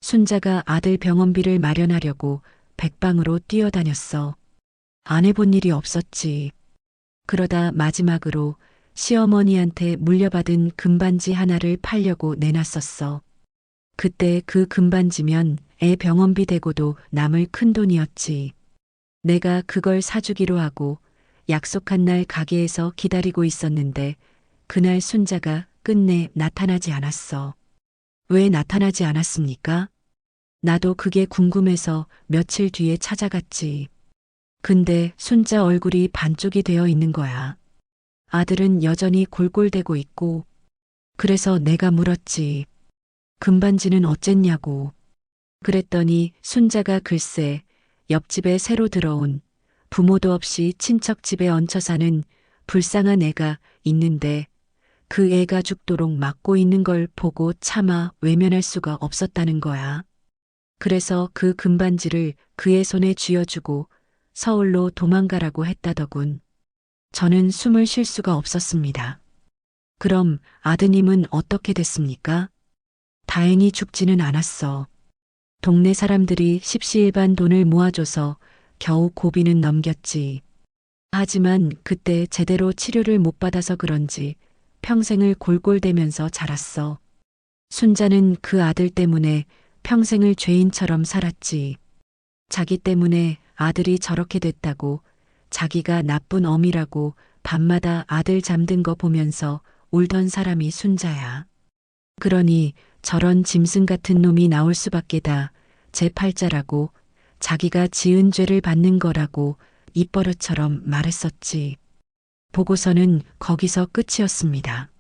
순자가 아들 병원비를 마련하려고 백방으로 뛰어다녔어. 안 해본 일이 없었지. 그러다 마지막으로 시어머니한테 물려받은 금반지 하나를 팔려고 내놨었어. 그때 그 금반지면 애 병원비 대고도 남을 큰돈이었지. 내가 그걸 사주기로 하고 약속한 날 가게에서 기다리고 있었는데 그날 순자가 끝내 나타나지 않았어. 왜 나타나지 않았습니까? 나도 그게 궁금해서 며칠 뒤에 찾아갔지. 근데 순자 얼굴이 반쪽이 되어 있는 거야. 아들은 여전히 골골대고 있고. 그래서 내가 물었지. 금반지는 어쨌냐고. 그랬더니 순자가 글쎄 옆집에 새로 들어온 부모도 없이 친척 집에 얹혀 사는 불쌍한 애가 있는데 그 애가 죽도록 맞고 있는 걸 보고 차마 외면할 수가 없었다는 거야. 그래서 그 금반지를 그의 손에 쥐어주고 서울로 도망가라고 했다더군. 저는 숨을 쉴 수가 없었습니다. 그럼 아드님은 어떻게 됐습니까? 다행히 죽지는 않았어. 동네 사람들이 십시일반 돈을 모아줘서 겨우 고비는 넘겼지. 하지만 그때 제대로 치료를 못 받아서 그런지 평생을 골골대면서 자랐어. 순자는 그 아들 때문에 평생을 죄인처럼 살았지. 자기 때문에 아들이 저렇게 됐다고 자기가 나쁜 어미라고 밤마다 아들 잠든 거 보면서 울던 사람이 순자야. 그러니 저런 짐승 같은 놈이 나올 수밖에다 제 팔자라고 자기가 지은 죄를 받는 거라고 입버릇처럼 말했었지. 보고서는 거기서 끝이었습니다.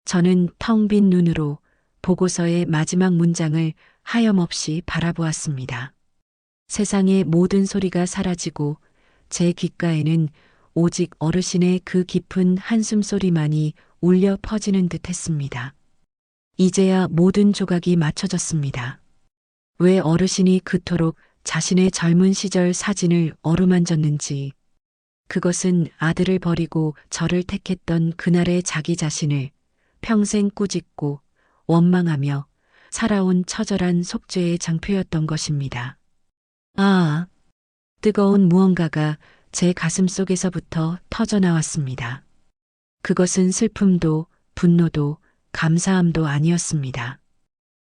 저는 텅 빈 눈으로 보고서의 마지막 문장을 하염없이 바라보았습니다. 세상의 모든 소리가 사라지고 제 귓가에는 오직 어르신의 그 깊은 한숨 소리만이 울려 퍼지는 듯 했습니다. 이제야 모든 조각이 맞춰졌습니다. 왜 어르신이 그토록 자신의 젊은 시절 사진을 어루만졌는지, 그것은 아들을 버리고 저를 택했던 그날의 자기 자신을 평생 꾸짖고 원망하며 살아온 처절한 속죄의 장표였던 것입니다. 아, 뜨거운 무언가가 제 가슴 속에서부터 터져나왔습니다. 그것은 슬픔도 분노도 감사함도 아니었습니다.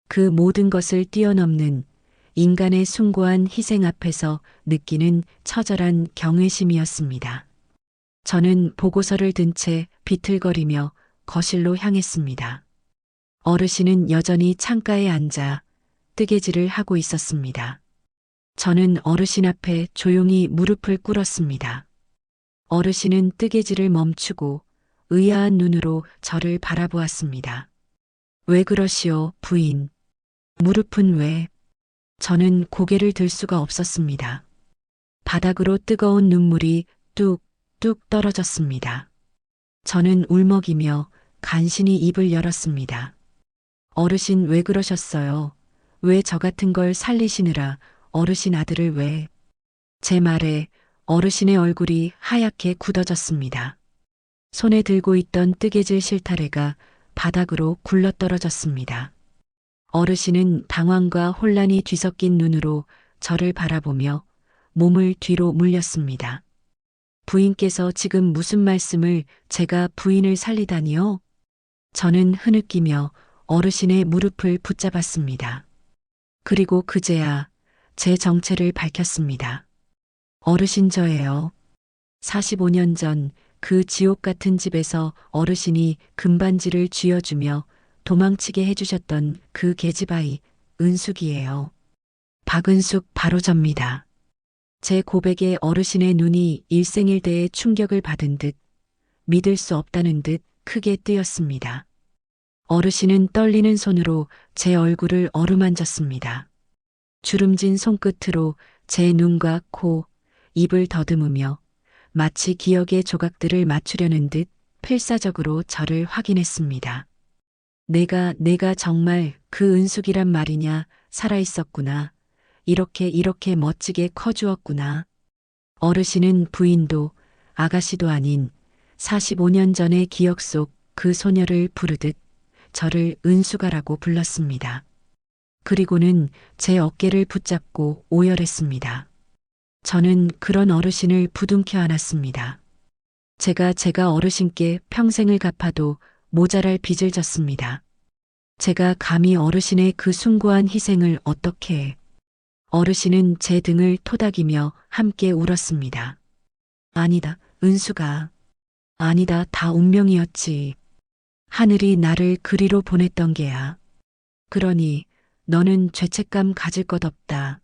그 모든 것을 뛰어넘는 인간의 숭고한 희생 앞에서 느끼는 처절한 경외심이었습니다. 저는 보고서를 든 채 비틀거리며 거실로 향했습니다. 어르신은 여전히 창가에 앉아 뜨개질을 하고 있었습니다. 저는 어르신 앞에 조용히 무릎을 꿇었습니다. 어르신은 뜨개질을 멈추고 의아한 눈으로 저를 바라보았습니다. 왜 그러시오, 부인? 무릎은 왜? 저는 고개를 들 수가 없었습니다. 바닥으로 뜨거운 눈물이 뚝뚝 떨어졌습니다. 저는 울먹이며 간신히 입을 열었습니다. 어르신 왜 그러셨어요? 왜 저 같은 걸 살리시느라 어르신 아들을 왜? 제 말에 어르신의 얼굴이 하얗게 굳어졌습니다. 손에 들고 있던 뜨개질 실타래가 바닥으로 굴러떨어졌습니다. 어르신은 당황과 혼란이 뒤섞인 눈으로 저를 바라보며 몸을 뒤로 물렸습니다. 부인께서 지금 무슨 말씀을 제가 부인을 살리다니요? 저는 흐느끼며 어르신의 무릎을 붙잡았습니다. 그리고 그제야 제 정체를 밝혔습니다. 어르신 저예요. 45년 전 그 지옥 같은 집에서 어르신이 금반지를 쥐어주며 도망치게 해주셨던 그 계집아이 은숙이에요. 박은숙 바로 접니다. 제 고백에 어르신의 눈이 일생일대의 충격을 받은 듯 믿을 수 없다는 듯 크게 뜨였습니다. 어르신은 떨리는 손으로 제 얼굴을 어루만졌습니다. 주름진 손끝으로 제 눈과 코, 입을 더듬으며 마치 기억의 조각들을 맞추려는 듯 필사적으로 저를 확인했습니다. 내가 정말 그 은숙이란 말이냐, 살아있었구나. 이렇게 멋지게 커주었구나. 어르신은 부인도 아가씨도 아닌 45년 전의 기억 속 그 소녀를 부르듯 저를 은숙아라고 불렀습니다. 그리고는 제 어깨를 붙잡고 오열했습니다. 저는 그런 어르신을 부둥켜 안았습니다. 제가 어르신께 평생을 갚아도 모자랄 빚을 졌습니다. 제가 감히 어르신의 그 숭고한 희생을 어떻게 해. 어르신은 제 등을 토닥이며 함께 울었습니다. 아니다, 은수가. 아니다, 다 운명이었지. 하늘이 나를 그리로 보냈던 게야. 그러니 너는 죄책감 가질 것 없다.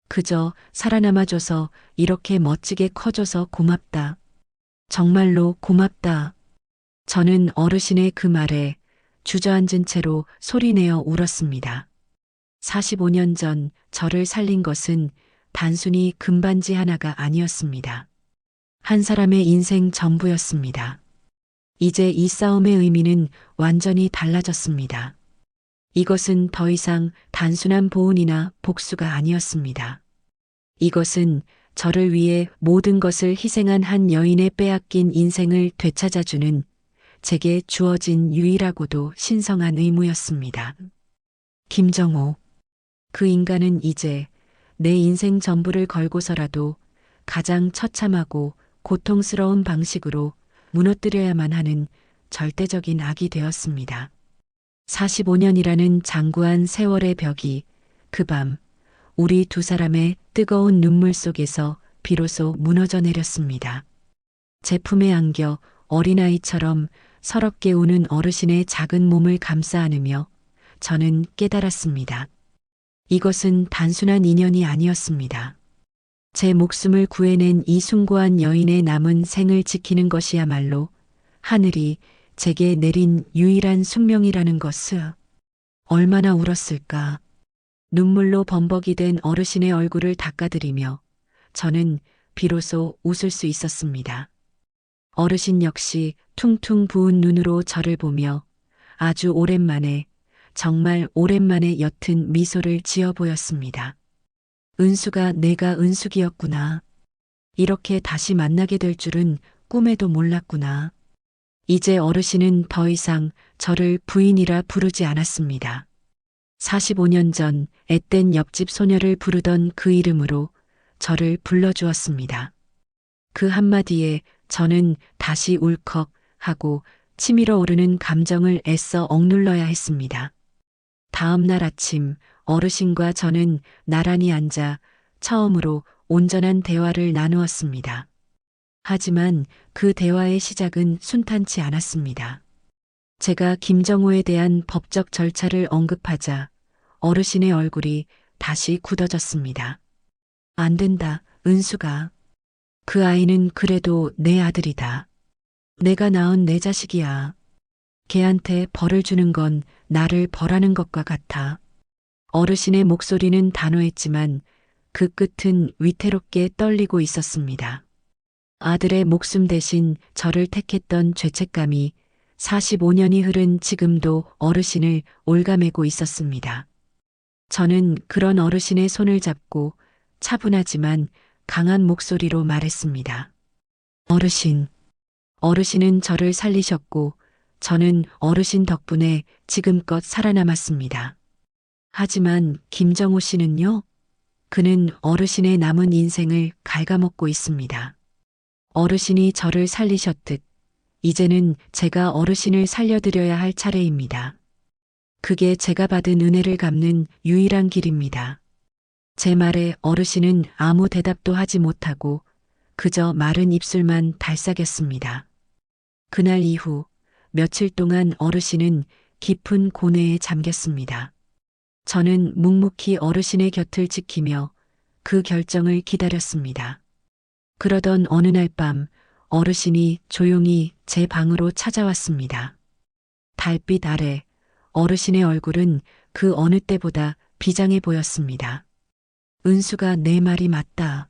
그저 살아남아줘서 이렇게 멋지게 커줘서 고맙다. 정말로 고맙다. 저는 어르신의 그 말에 주저앉은 채로 소리내어 울었습니다. 45년 전 저를 살린 것은 단순히 금반지 하나가 아니었습니다. 한 사람의 인생 전부였습니다. 이제 이 싸움의 의미는 완전히 달라졌습니다. 이것은 더 이상 단순한 보은이나 복수가 아니었습니다. 이것은 저를 위해 모든 것을 희생한 한 여인의 빼앗긴 인생을 되찾아주는 제게 주어진 유일하고도 신성한 의무였습니다. 김정호. 그 인간은 이제 내 인생 전부를 걸고서라도 가장 처참하고 고통스러운 방식으로 무너뜨려야만 하는 절대적인 악이 되었습니다. 45년이라는 장구한 세월의 벽이 그 밤 우리 두 사람의 뜨거운 눈물 속에서 비로소 무너져 내렸습니다. 제 품에 안겨 어린아이처럼 서럽게 우는 어르신의 작은 몸을 감싸 안으며 저는 깨달았습니다. 이것은 단순한 인연이 아니었습니다. 제 목숨을 구해낸 이 숭고한 여인의 남은 생을 지키는 것이야말로 하늘이 제게 내린 유일한 숙명이라는 것을. 얼마나 울었을까. 눈물로 범벅이 된 어르신의 얼굴을 닦아드리며 저는 비로소 웃을 수 있었습니다. 어르신 역시 퉁퉁 부은 눈으로 저를 보며 아주 오랜만에, 정말 오랜만에 옅은 미소를 지어 보였습니다. 은수가 내가 은숙이었구나. 이렇게 다시 만나게 될 줄은 꿈에도 몰랐구나. 이제 어르신은 더 이상 저를 부인이라 부르지 않았습니다. 45년 전 앳된 옆집 소녀를 부르던 그 이름으로 저를 불러주었습니다. 그 한마디에 저는 다시 울컥 하고 치밀어 오르는 감정을 애써 억눌러야 했습니다. 다음 날 아침 어르신과 저는 나란히 앉아 처음으로 온전한 대화를 나누었습니다. 하지만 그 대화의 시작은 순탄치 않았습니다. 제가 김정호에 대한 법적 절차를 언급하자 어르신의 얼굴이 다시 굳어졌습니다. 안 된다, 은수가. 그 아이는 그래도 내 아들이다. 내가 낳은 내 자식이야. 걔한테 벌을 주는 건 나를 벌하는 것과 같아. 어르신의 목소리는 단호했지만 그 끝은 위태롭게 떨리고 있었습니다. 아들의 목숨 대신 저를 택했던 죄책감이 45년이 흐른 지금도 어르신을 올가매고 있었습니다. 저는 그런 어르신의 손을 잡고 차분하지만 강한 목소리로 말했습니다. 어르신. 어르신은 저를 살리셨고 저는 어르신 덕분에 지금껏 살아남았습니다. 하지만 김정호 씨는요? 그는 어르신의 남은 인생을 갉아먹고 있습니다. 어르신이 저를 살리셨듯 이제는 제가 어르신을 살려드려야 할 차례입니다. 그게 제가 받은 은혜를 갚는 유일한 길입니다. 제 말에 어르신은 아무 대답도 하지 못하고 그저 마른 입술만 달싹였습니다. 그날 이후 며칠 동안 어르신은 깊은 고뇌에 잠겼습니다. 저는 묵묵히 어르신의 곁을 지키며 그 결정을 기다렸습니다. 그러던 어느 날 밤 어르신이 조용히 제 방으로 찾아왔습니다. 달빛 아래 어르신의 얼굴은 그 어느 때보다 비장해 보였습니다. 은수가 내 말이 맞다.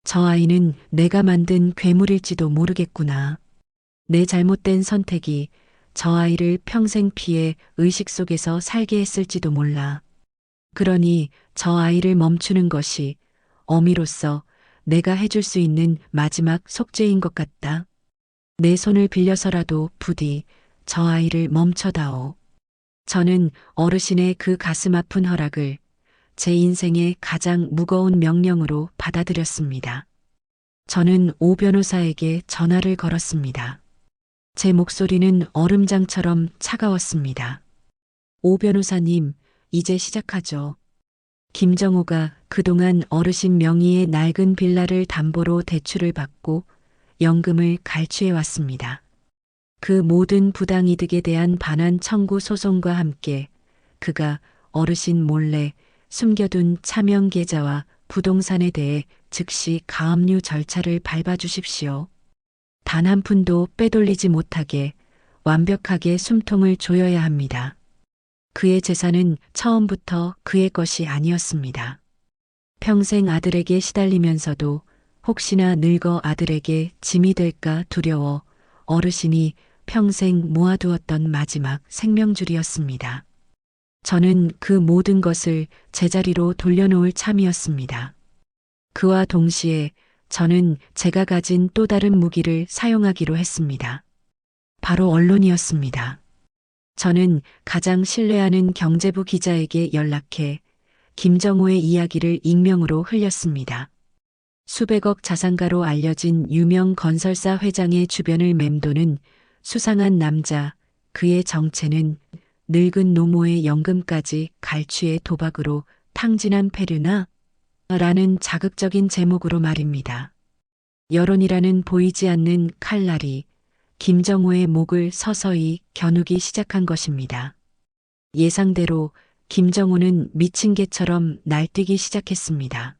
저 아이는 내가 만든 괴물일지도 모르겠구나. 내 잘못된 선택이 저 아이를 평생 피해 의식 속에서 살게 했을지도 몰라. 그러니 저 아이를 멈추는 것이 어미로서 내가 해줄 수 있는 마지막 속죄인 것 같다. 내 손을 빌려서라도 부디 저 아이를 멈춰다오. 저는 어르신의 그 가슴 아픈 허락을 제 인생의 가장 무거운 명령으로 받아들였습니다. 저는 오 변호사에게 전화를 걸었습니다. 제 목소리는 얼음장처럼 차가웠습니다. 오 변호사님, 이제 시작하죠. 김정호가 그동안 어르신 명의의 낡은 빌라를 담보로 대출을 받고 연금을 갈취해 왔습니다. 그 모든 부당이득에 대한 반환 청구 소송과 함께 그가 어르신 몰래 숨겨둔 차명 계좌와 부동산에 대해 즉시 가압류 절차를 밟아주십시오. 단 한 푼도 빼돌리지 못하게 완벽하게 숨통을 조여야 합니다. 그의 재산은 처음부터 그의 것이 아니었습니다. 평생 아들에게 시달리면서도 혹시나 늙어 아들에게 짐이 될까 두려워 어르신이 평생 모아두었던 마지막 생명줄이었습니다. 저는 그 모든 것을 제자리로 돌려놓을 참이었습니다. 그와 동시에 저는 제가 가진 또 다른 무기를 사용하기로 했습니다. 바로 언론이었습니다. 저는 가장 신뢰하는 경제부 기자에게 연락해 김정호의 이야기를 익명으로 흘렸습니다. 수백억 자산가로 알려진 유명 건설사 회장의 주변을 맴도는 수상한 남자, 그의 정체는 늙은 노모의 연금까지 갈취의 도박으로 탕진한 패류나? 라는 자극적인 제목으로 말입니다. 여론이라는 보이지 않는 칼날이 김정호의 목을 서서히 겨누기 시작한 것입니다. 예상대로 김정호는 미친 개처럼 날뛰기 시작했습니다.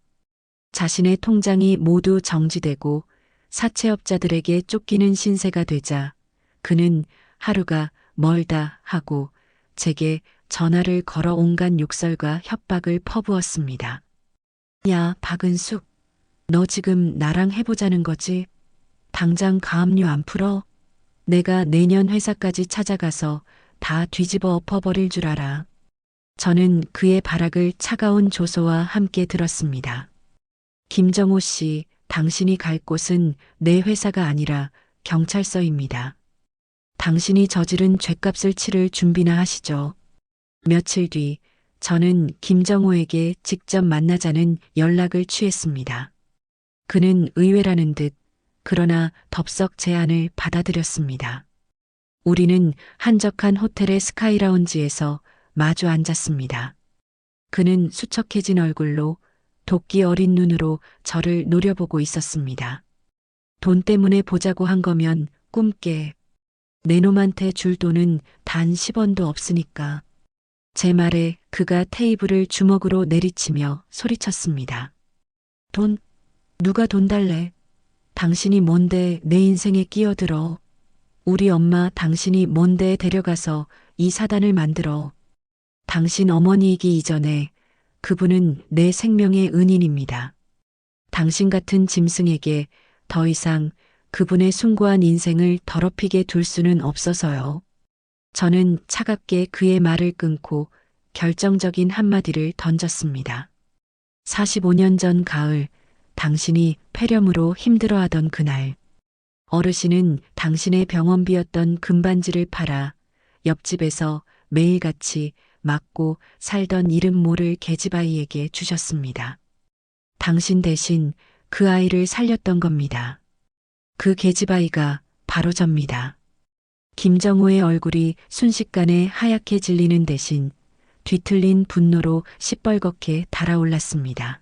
자신의 통장이 모두 정지되고 사채업자들에게 쫓기는 신세가 되자 그는 하루가 멀다 하고 제게 전화를 걸어 온갖 욕설과 협박을 퍼부었습니다. 야, 박은숙, 너 지금 나랑 해보자는 거지? 당장 가압류 안 풀어? 내가 내년 회사까지 찾아가서 다 뒤집어 엎어버릴 줄 알아. 저는 그의 발악을 차가운 조소와 함께 들었습니다. 김정호 씨, 당신이 갈 곳은 내 회사가 아니라 경찰서입니다. 당신이 저지른 죗값을 치를 준비나 하시죠. 며칠 뒤 저는 김정호에게 직접 만나자는 연락을 취했습니다. 그는 의외라는 듯 그러나 덥석 제안을 받아들였습니다. 우리는 한적한 호텔의 스카이라운지에서 마주 앉았습니다. 그는 수척해진 얼굴로 도끼 어린 눈으로 저를 노려보고 있었습니다. 돈 때문에 보자고 한 거면 꿈깨. 내 놈한테 줄 돈은 단 10원도 없으니까. 제 말에 그가 테이블을 주먹으로 내리치며 소리쳤습니다. 돈? 누가 돈 달래? 당신이 뭔데 내 인생에 끼어들어? 우리 엄마 당신이 뭔데 데려가서 이 사단을 만들어? 당신 어머니이기 이전에 그분은 내 생명의 은인입니다. 당신 같은 짐승에게 더 이상 그분의 숭고한 인생을 더럽히게 둘 수는 없어서요. 저는 차갑게 그의 말을 끊고 결정적인 한마디를 던졌습니다. 45년 전 가을, 당신이 폐렴으로 힘들어하던 그날, 어르신은 당신의 병원비였던 금반지를 팔아 옆집에서 매일같이 맞고 살던 이름 모를 계집아이에게 주셨습니다. 당신 대신 그 아이를 살렸던 겁니다. 그 계집아이가 바로 접니다. 김정호의 얼굴이 순식간에 하얗게 질리는 대신 뒤틀린 분노로 시뻘겋게 달아올랐습니다.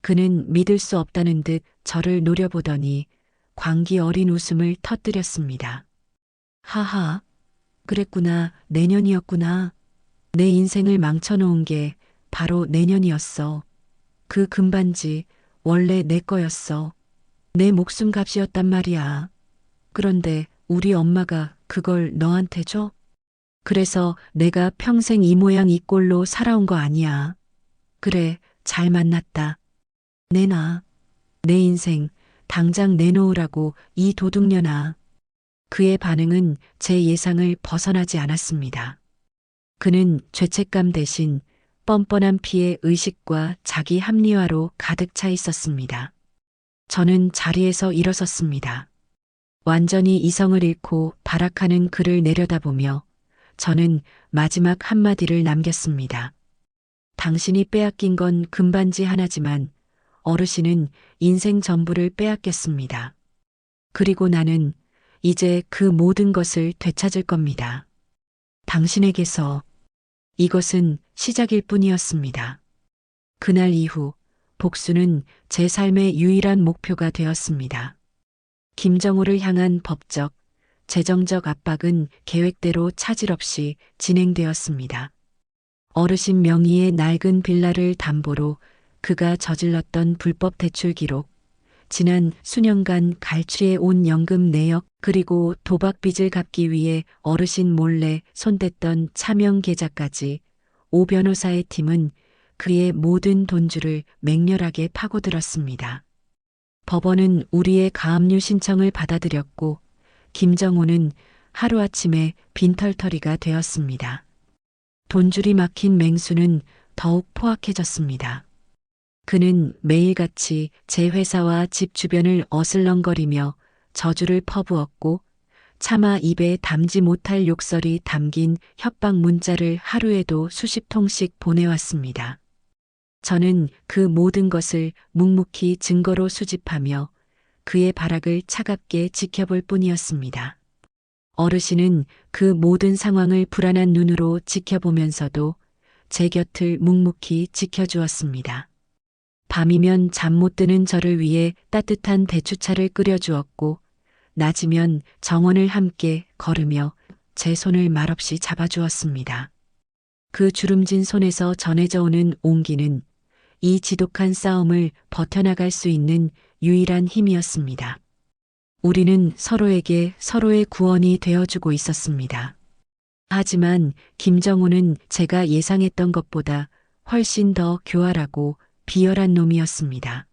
그는 믿을 수 없다는 듯 저를 노려보더니 광기 어린 웃음을 터뜨렸습니다. 하하, 그랬구나. 내년이었구나. 내 인생을 망쳐놓은 게 바로 내년이었어. 그 금반지 원래 내 거였어. 내 목숨값이었단 말이야. 그런데 우리 엄마가 그걸 너한테 줘? 그래서 내가 평생 이 모양 이 꼴로 살아온 거 아니야. 그래, 잘 만났다. 내놔. 내 인생 당장 내놓으라고 이 도둑년아. 그의 반응은 제 예상을 벗어나지 않았습니다. 그는 죄책감 대신 뻔뻔한 피해 의식과 자기 합리화로 가득 차 있었습니다. 저는 자리에서 일어섰습니다. 완전히 이성을 잃고 발악하는 그를 내려다보며 저는 마지막 한마디를 남겼습니다. 당신이 빼앗긴 건 금반지 하나지만 어르신은 인생 전부를 빼앗겼습니다. 그리고 나는 이제 그 모든 것을 되찾을 겁니다. 당신에게서. 이것은 시작일 뿐이었습니다. 그날 이후 복수는 제 삶의 유일한 목표가 되었습니다. 김정호를 향한 법적, 재정적 압박은 계획대로 차질 없이 진행되었습니다. 어르신 명의의 낡은 빌라를 담보로 그가 저질렀던 불법 대출 기록, 지난 수년간 갈취해 온 연금 내역, 그리고 도박 빚을 갚기 위해 어르신 몰래 손댔던 차명 계좌까지 오 변호사의 팀은 그의 모든 돈줄을 맹렬하게 파고들었습니다. 법원은 우리의 가압류 신청을 받아들였고 김정호는 하루아침에 빈털터리가 되었습니다. 돈줄이 막힌 맹수는 더욱 포악해졌습니다. 그는 매일같이 제 회사와 집 주변을 어슬렁거리며 저주를 퍼부었고 차마 입에 담지 못할 욕설이 담긴 협박 문자를 하루에도 수십 통씩 보내왔습니다. 저는 그 모든 것을 묵묵히 증거로 수집하며 그의 발악을 차갑게 지켜볼 뿐이었습니다. 어르신은 그 모든 상황을 불안한 눈으로 지켜보면서도 제 곁을 묵묵히 지켜주었습니다. 밤이면 잠 못 드는 저를 위해 따뜻한 대추차를 끓여주었고 낮이면 정원을 함께 걸으며 제 손을 말없이 잡아주었습니다. 그 주름진 손에서 전해져 오는 온기는 이 지독한 싸움을 버텨나갈 수 있는 유일한 힘이었습니다. 우리는 서로에게 서로의 구원이 되어주고 있었습니다. 하지만 김정호는 제가 예상했던 것보다 훨씬 더 교활하고 비열한 놈이었습니다.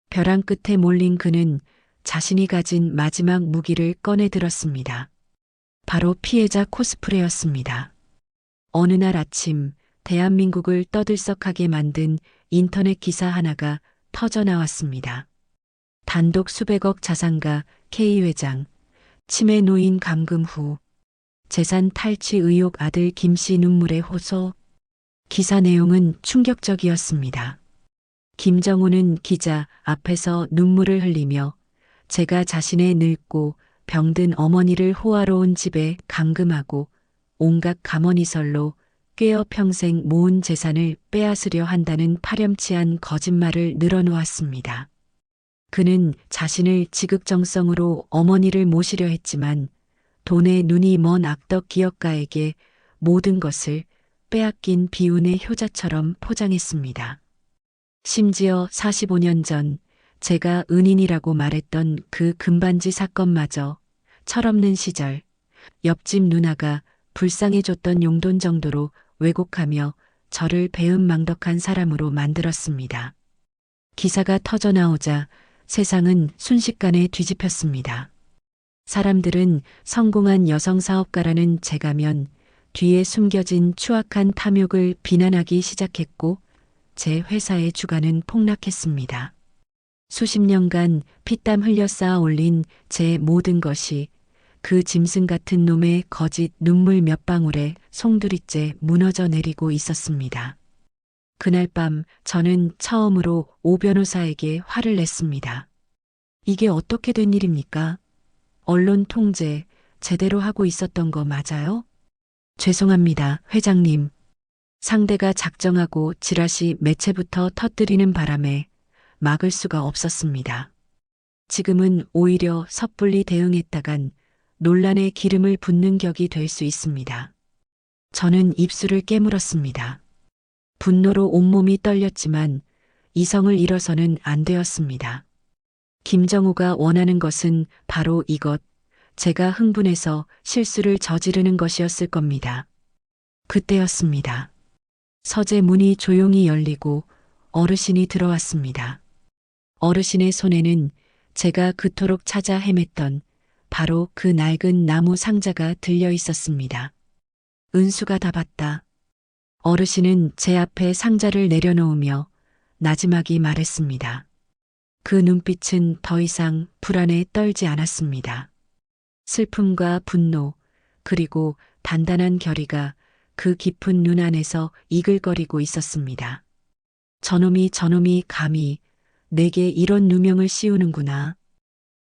벼랑 끝에 몰린 그는 자신이 가진 마지막 무기를 꺼내 들었습니다. 바로 피해자 코스프레였습니다. 어느 날 아침 대한민국을 떠들썩하게 만든 인터넷 기사 하나가 터져 나왔습니다. 단독 수백억 자산가 K 회장, 치매 노인 감금 후 재산 탈취 의혹 아들 김씨 눈물의 호소. 기사 내용은 충격적이었습니다. 김정호는 기자 앞에서 눈물을 흘리며 제가 자신의 늙고 병든 어머니를 호화로 온 집에 감금하고 온갖 감언이설로 꿰어 평생 모은 재산을 빼앗으려 한다는 파렴치한 거짓말을 늘어놓았습니다. 그는 자신을 지극정성으로 어머니를 모시려 했지만 돈에 눈이 먼 악덕 기업가에게 모든 것을 빼앗긴 비운의 효자처럼 포장했습니다. 심지어 45년 전 제가 은인이라고 말했던 그 금반지 사건마저 철없는 시절 옆집 누나가 불쌍해줬던 용돈 정도로 왜곡하며 저를 배은망덕한 사람으로 만들었습니다. 기사가 터져 나오자 세상은 순식간에 뒤집혔습니다. 사람들은 성공한 여성 사업가라는 제가면 뒤에 숨겨진 추악한 탐욕을 비난하기 시작했고 제 회사의 주가는 폭락했습니다. 수십 년간 피땀 흘려 쌓아 올린 제 모든 것이 그 짐승 같은 놈의 거짓 눈물 몇 방울에 송두리째 무너져 내리고 있었습니다. 그날 밤 저는 처음으로 오 변호사에게 화를 냈습니다. 이게 어떻게 된 일입니까? 언론 통제 제대로 하고 있었던 거 맞아요? 죄송합니다, 회장님. 상대가 작정하고 지라시 매체부터 터뜨리는 바람에 막을 수가 없었습니다. 지금은 오히려 섣불리 대응했다간 논란에 기름을 붓는 격이 될 수 있습니다. 저는 입술을 깨물었습니다. 분노로 온몸이 떨렸지만 이성을 잃어서는 안 되었습니다. 김정우가 원하는 것은 바로 이것, 제가 흥분해서 실수를 저지르는 것이었을 겁니다. 그때였습니다. 서재 문이 조용히 열리고 어르신이 들어왔습니다. 어르신의 손에는 제가 그토록 찾아 헤맸던 바로 그 낡은 나무 상자가 들려 있었습니다. 은수가 다 봤다. 어르신은 제 앞에 상자를 내려놓으며 나지막이 말했습니다. 그 눈빛은 더 이상 불안에 떨지 않았습니다. 슬픔과 분노, 그리고 단단한 결의가 그 깊은 눈 안에서 이글거리고 있었습니다. 저놈이 감히 내게 이런 누명을 씌우는구나.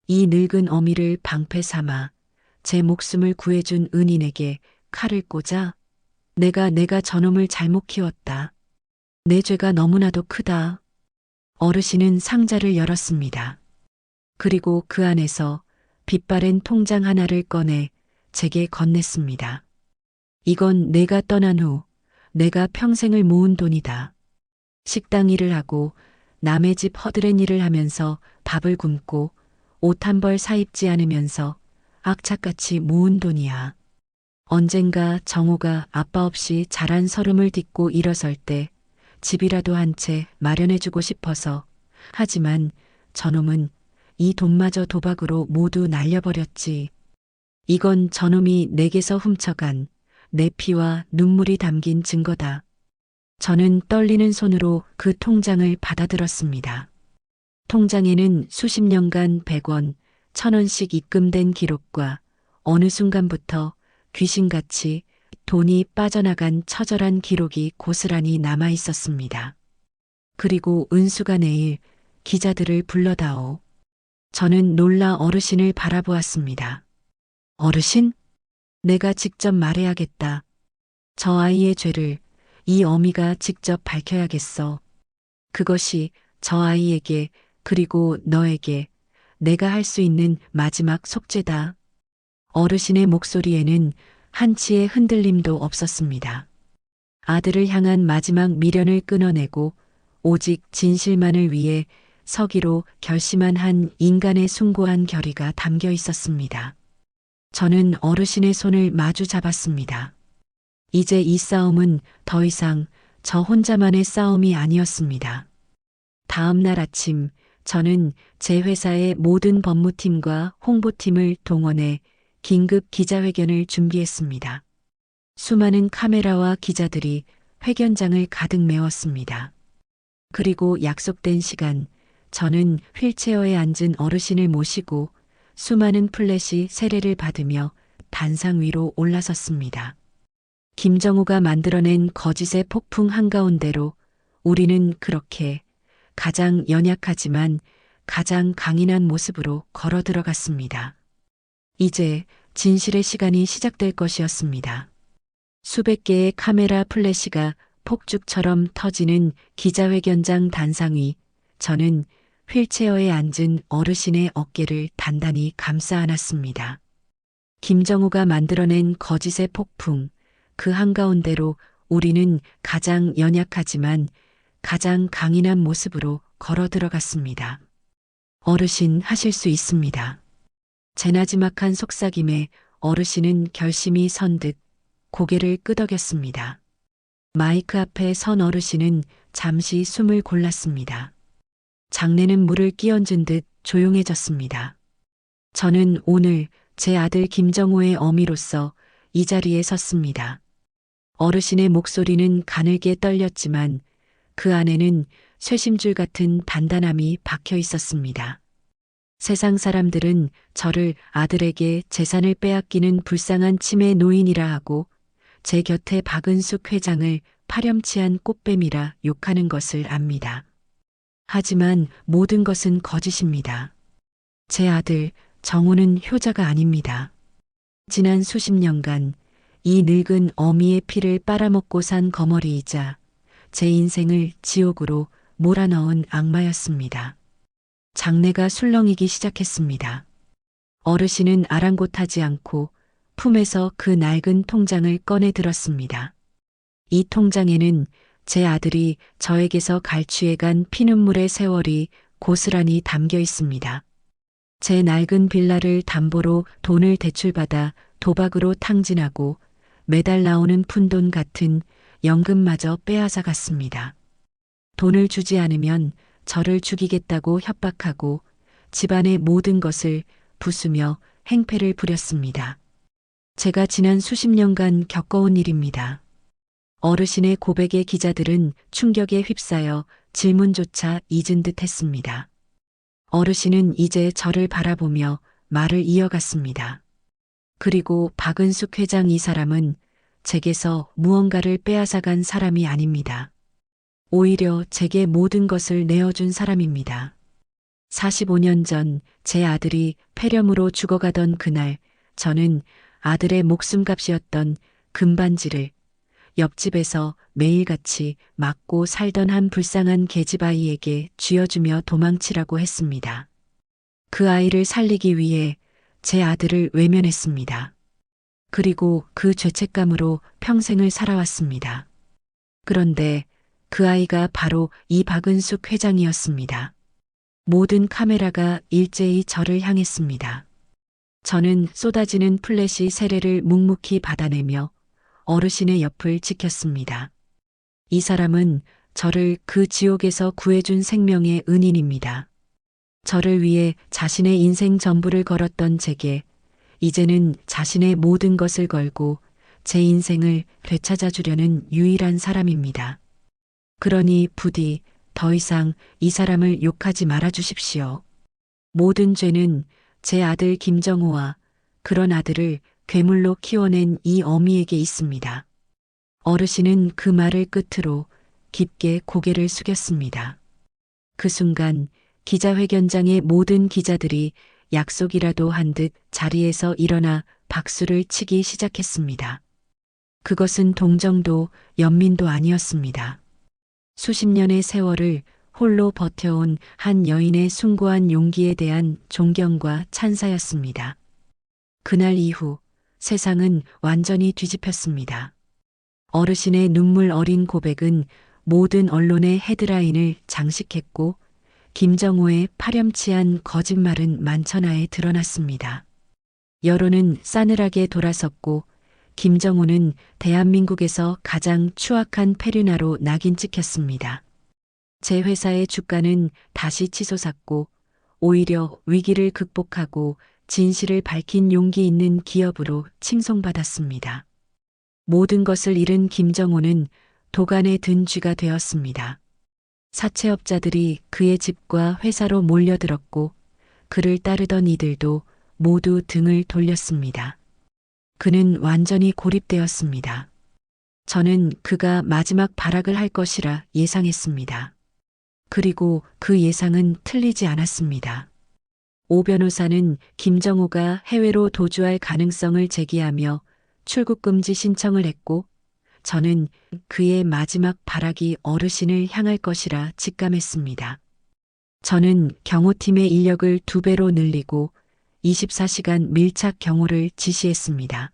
이 늙은 어미를 방패 삼아 제 목숨을 구해준 은인에게 칼을 꽂아 내가 저놈을 잘못 키웠다. 내 죄가 너무나도 크다. 어르신은 상자를 열었습니다. 그리고 그 안에서 빛바랜 통장 하나를 꺼내 제게 건넸습니다. 이건 내가 떠난 후 내가 평생을 모은 돈이다. 식당 일을 하고 남의 집 허드렛 일을 하면서 밥을 굶고 옷 한 벌 사입지 않으면서 악착같이 모은 돈이야. 언젠가 정호가 아빠 없이 자란 서름을 딛고 일어설 때 집이라도 한 채 마련해주고 싶어서. 하지만 저놈은 이 돈마저 도박으로 모두 날려버렸지. 이건 저놈이 내게서 훔쳐간 내 피와 눈물이 담긴 증거다. 저는 떨리는 손으로 그 통장을 받아들었습니다. 통장에는 수십 년간 100원, 1000원씩 입금된 기록과 어느 순간부터 귀신같이 돈이 빠져나간 처절한 기록이 고스란히 남아 있었습니다. 그리고 은수가 내일 기자들을 불러다오. 저는 놀라 어르신을 바라보았습니다. 어르신? 내가 직접 말해야겠다. 저 아이의 죄를 이 어미가 직접 밝혀야겠어. 그것이 저 아이에게 그리고 너에게 내가 할 수 있는 마지막 속죄다. 어르신의 목소리에는 한치의 흔들림도 없었습니다. 아들을 향한 마지막 미련을 끊어내고 오직 진실만을 위해 서기로 결심한 한 인간의 숭고한 결의가 담겨 있었습니다. 저는 어르신의 손을 마주 잡았습니다. 이제 이 싸움은 더 이상 저 혼자만의 싸움이 아니었습니다. 다음 날 아침 저는 제 회사의 모든 법무팀과 홍보팀을 동원해 긴급 기자회견을 준비했습니다. 수많은 카메라와 기자들이 회견장을 가득 메웠습니다. 그리고 약속된 시간, 저는 휠체어에 앉은 어르신을 모시고 수많은 플래시 세례를 받으며 단상 위로 올라섰습니다. 김정우가 만들어낸 거짓의 폭풍 한가운데로 우리는 그렇게 가장 연약하지만 가장 강인한 모습으로 걸어 들어갔습니다. 이제 진실의 시간이 시작될 것이었습니다. 수백 개의 카메라 플래시가 폭죽처럼 터지는 기자회견장 단상 위, 저는 휠체어에 앉은 어르신의 어깨를 단단히 감싸 안았습니다. 김정우가 만들어낸 거짓의 폭풍, 그 한가운데로 우리는 가장 연약하지만 가장 강인한 모습으로 걸어 들어갔습니다. 어르신 하실 수 있습니다. 제 나지막한 속삭임에 어르신은 결심이 선 듯 고개를 끄덕였습니다. 마이크 앞에 선 어르신은 잠시 숨을 골랐습니다. 장내는 물을 끼얹은 듯 조용해졌습니다. 저는 오늘 제 아들 김정호의 어미로서 이 자리에 섰습니다. 어르신의 목소리는 가늘게 떨렸지만 그 안에는 쇠심줄 같은 단단함이 박혀 있었습니다. 세상 사람들은 저를 아들에게 재산을 빼앗기는 불쌍한 치매 노인이라 하고 제 곁에 박은숙 회장을 파렴치한 꽃뱀이라 욕하는 것을 압니다. 하지만 모든 것은 거짓입니다. 제 아들 정우는 효자가 아닙니다. 지난 수십 년간 이 늙은 어미의 피를 빨아먹고 산 거머리이자 제 인생을 지옥으로 몰아넣은 악마였습니다. 장내가 술렁이기 시작했습니다. 어르신은 아랑곳하지 않고 품에서 그 낡은 통장을 꺼내 들었습니다. 이 통장에는 제 아들이 저에게서 갈취해간 피눈물의 세월이 고스란히 담겨 있습니다. 제 낡은 빌라를 담보로 돈을 대출받아 도박으로 탕진하고 매달 나오는 푼돈 같은 연금마저 빼앗아 갔습니다. 돈을 주지 않으면 저를 죽이겠다고 협박하고 집안의 모든 것을 부수며 행패를 부렸습니다. 제가 지난 수십 년간 겪어온 일입니다. 어르신의 고백에 기자들은 충격에 휩싸여 질문조차 잊은 듯 했습니다. 어르신은 이제 저를 바라보며 말을 이어갔습니다. 그리고 박은숙 회장 이 사람은 제게서 무언가를 빼앗아간 사람이 아닙니다. 오히려 제게 모든 것을 내어준 사람입니다. 45년 전 제 아들이 폐렴으로 죽어가던 그날 저는 아들의 목숨값이었던 금반지를 옆집에서 매일같이 맞고 살던 한 불쌍한 계집아이에게 쥐어주며 도망치라고 했습니다. 그 아이를 살리기 위해 제 아들을 외면했습니다. 그리고 그 죄책감으로 평생을 살아왔습니다. 그런데 그 아이가 바로 이 박은숙 회장이었습니다. 모든 카메라가 일제히 저를 향했습니다. 저는 쏟아지는 플래시 세례를 묵묵히 받아내며 어르신의 옆을 지켰습니다. 이 사람은 저를 그 지옥에서 구해준 생명의 은인입니다. 저를 위해 자신의 인생 전부를 걸었던 제게 이제는 자신의 모든 것을 걸고 제 인생을 되찾아 주려는 유일한 사람입니다. 그러니 부디 더 이상 이 사람을 욕하지 말아 주십시오. 모든 죄는 제 아들 김정호와 그런 아들을 괴물로 키워낸 이 어미에게 있습니다. 어르신은 그 말을 끝으로 깊게 고개를 숙였습니다. 그 순간 기자회견장의 모든 기자들이 약속이라도 한 듯 자리에서 일어나 박수를 치기 시작했습니다. 그것은 동정도 연민도 아니었습니다. 수십 년의 세월을 홀로 버텨온 한 여인의 숭고한 용기에 대한 존경과 찬사였습니다. 그날 이후 세상은 완전히 뒤집혔습니다. 어르신의 눈물 어린 고백은 모든 언론의 헤드라인을 장식했고 김정호의 파렴치한 거짓말은 만천하에 드러났습니다. 여론은 싸늘하게 돌아섰고 김정호는 대한민국에서 가장 추악한 페류나로 낙인 찍혔습니다. 제 회사의 주가는 다시 치솟았고 오히려 위기를 극복하고 진실을 밝힌 용기 있는 기업으로 칭송받았습니다. 모든 것을 잃은 김정호는 도간에 든 쥐가 되었습니다. 사채업자들이 그의 집과 회사로 몰려들었고 그를 따르던 이들도 모두 등을 돌렸습니다. 그는 완전히 고립되었습니다. 저는 그가 마지막 발악을 할 것이라 예상했습니다. 그리고 그 예상은 틀리지 않았습니다. 오 변호사는 김정호가 해외로 도주할 가능성을 제기하며 출국금지 신청을 했고 저는 그의 마지막 발악이 어르신을 향할 것이라 직감했습니다. 저는 경호팀의 인력을 2배로 늘리고 24시간 밀착 경호를 지시했습니다.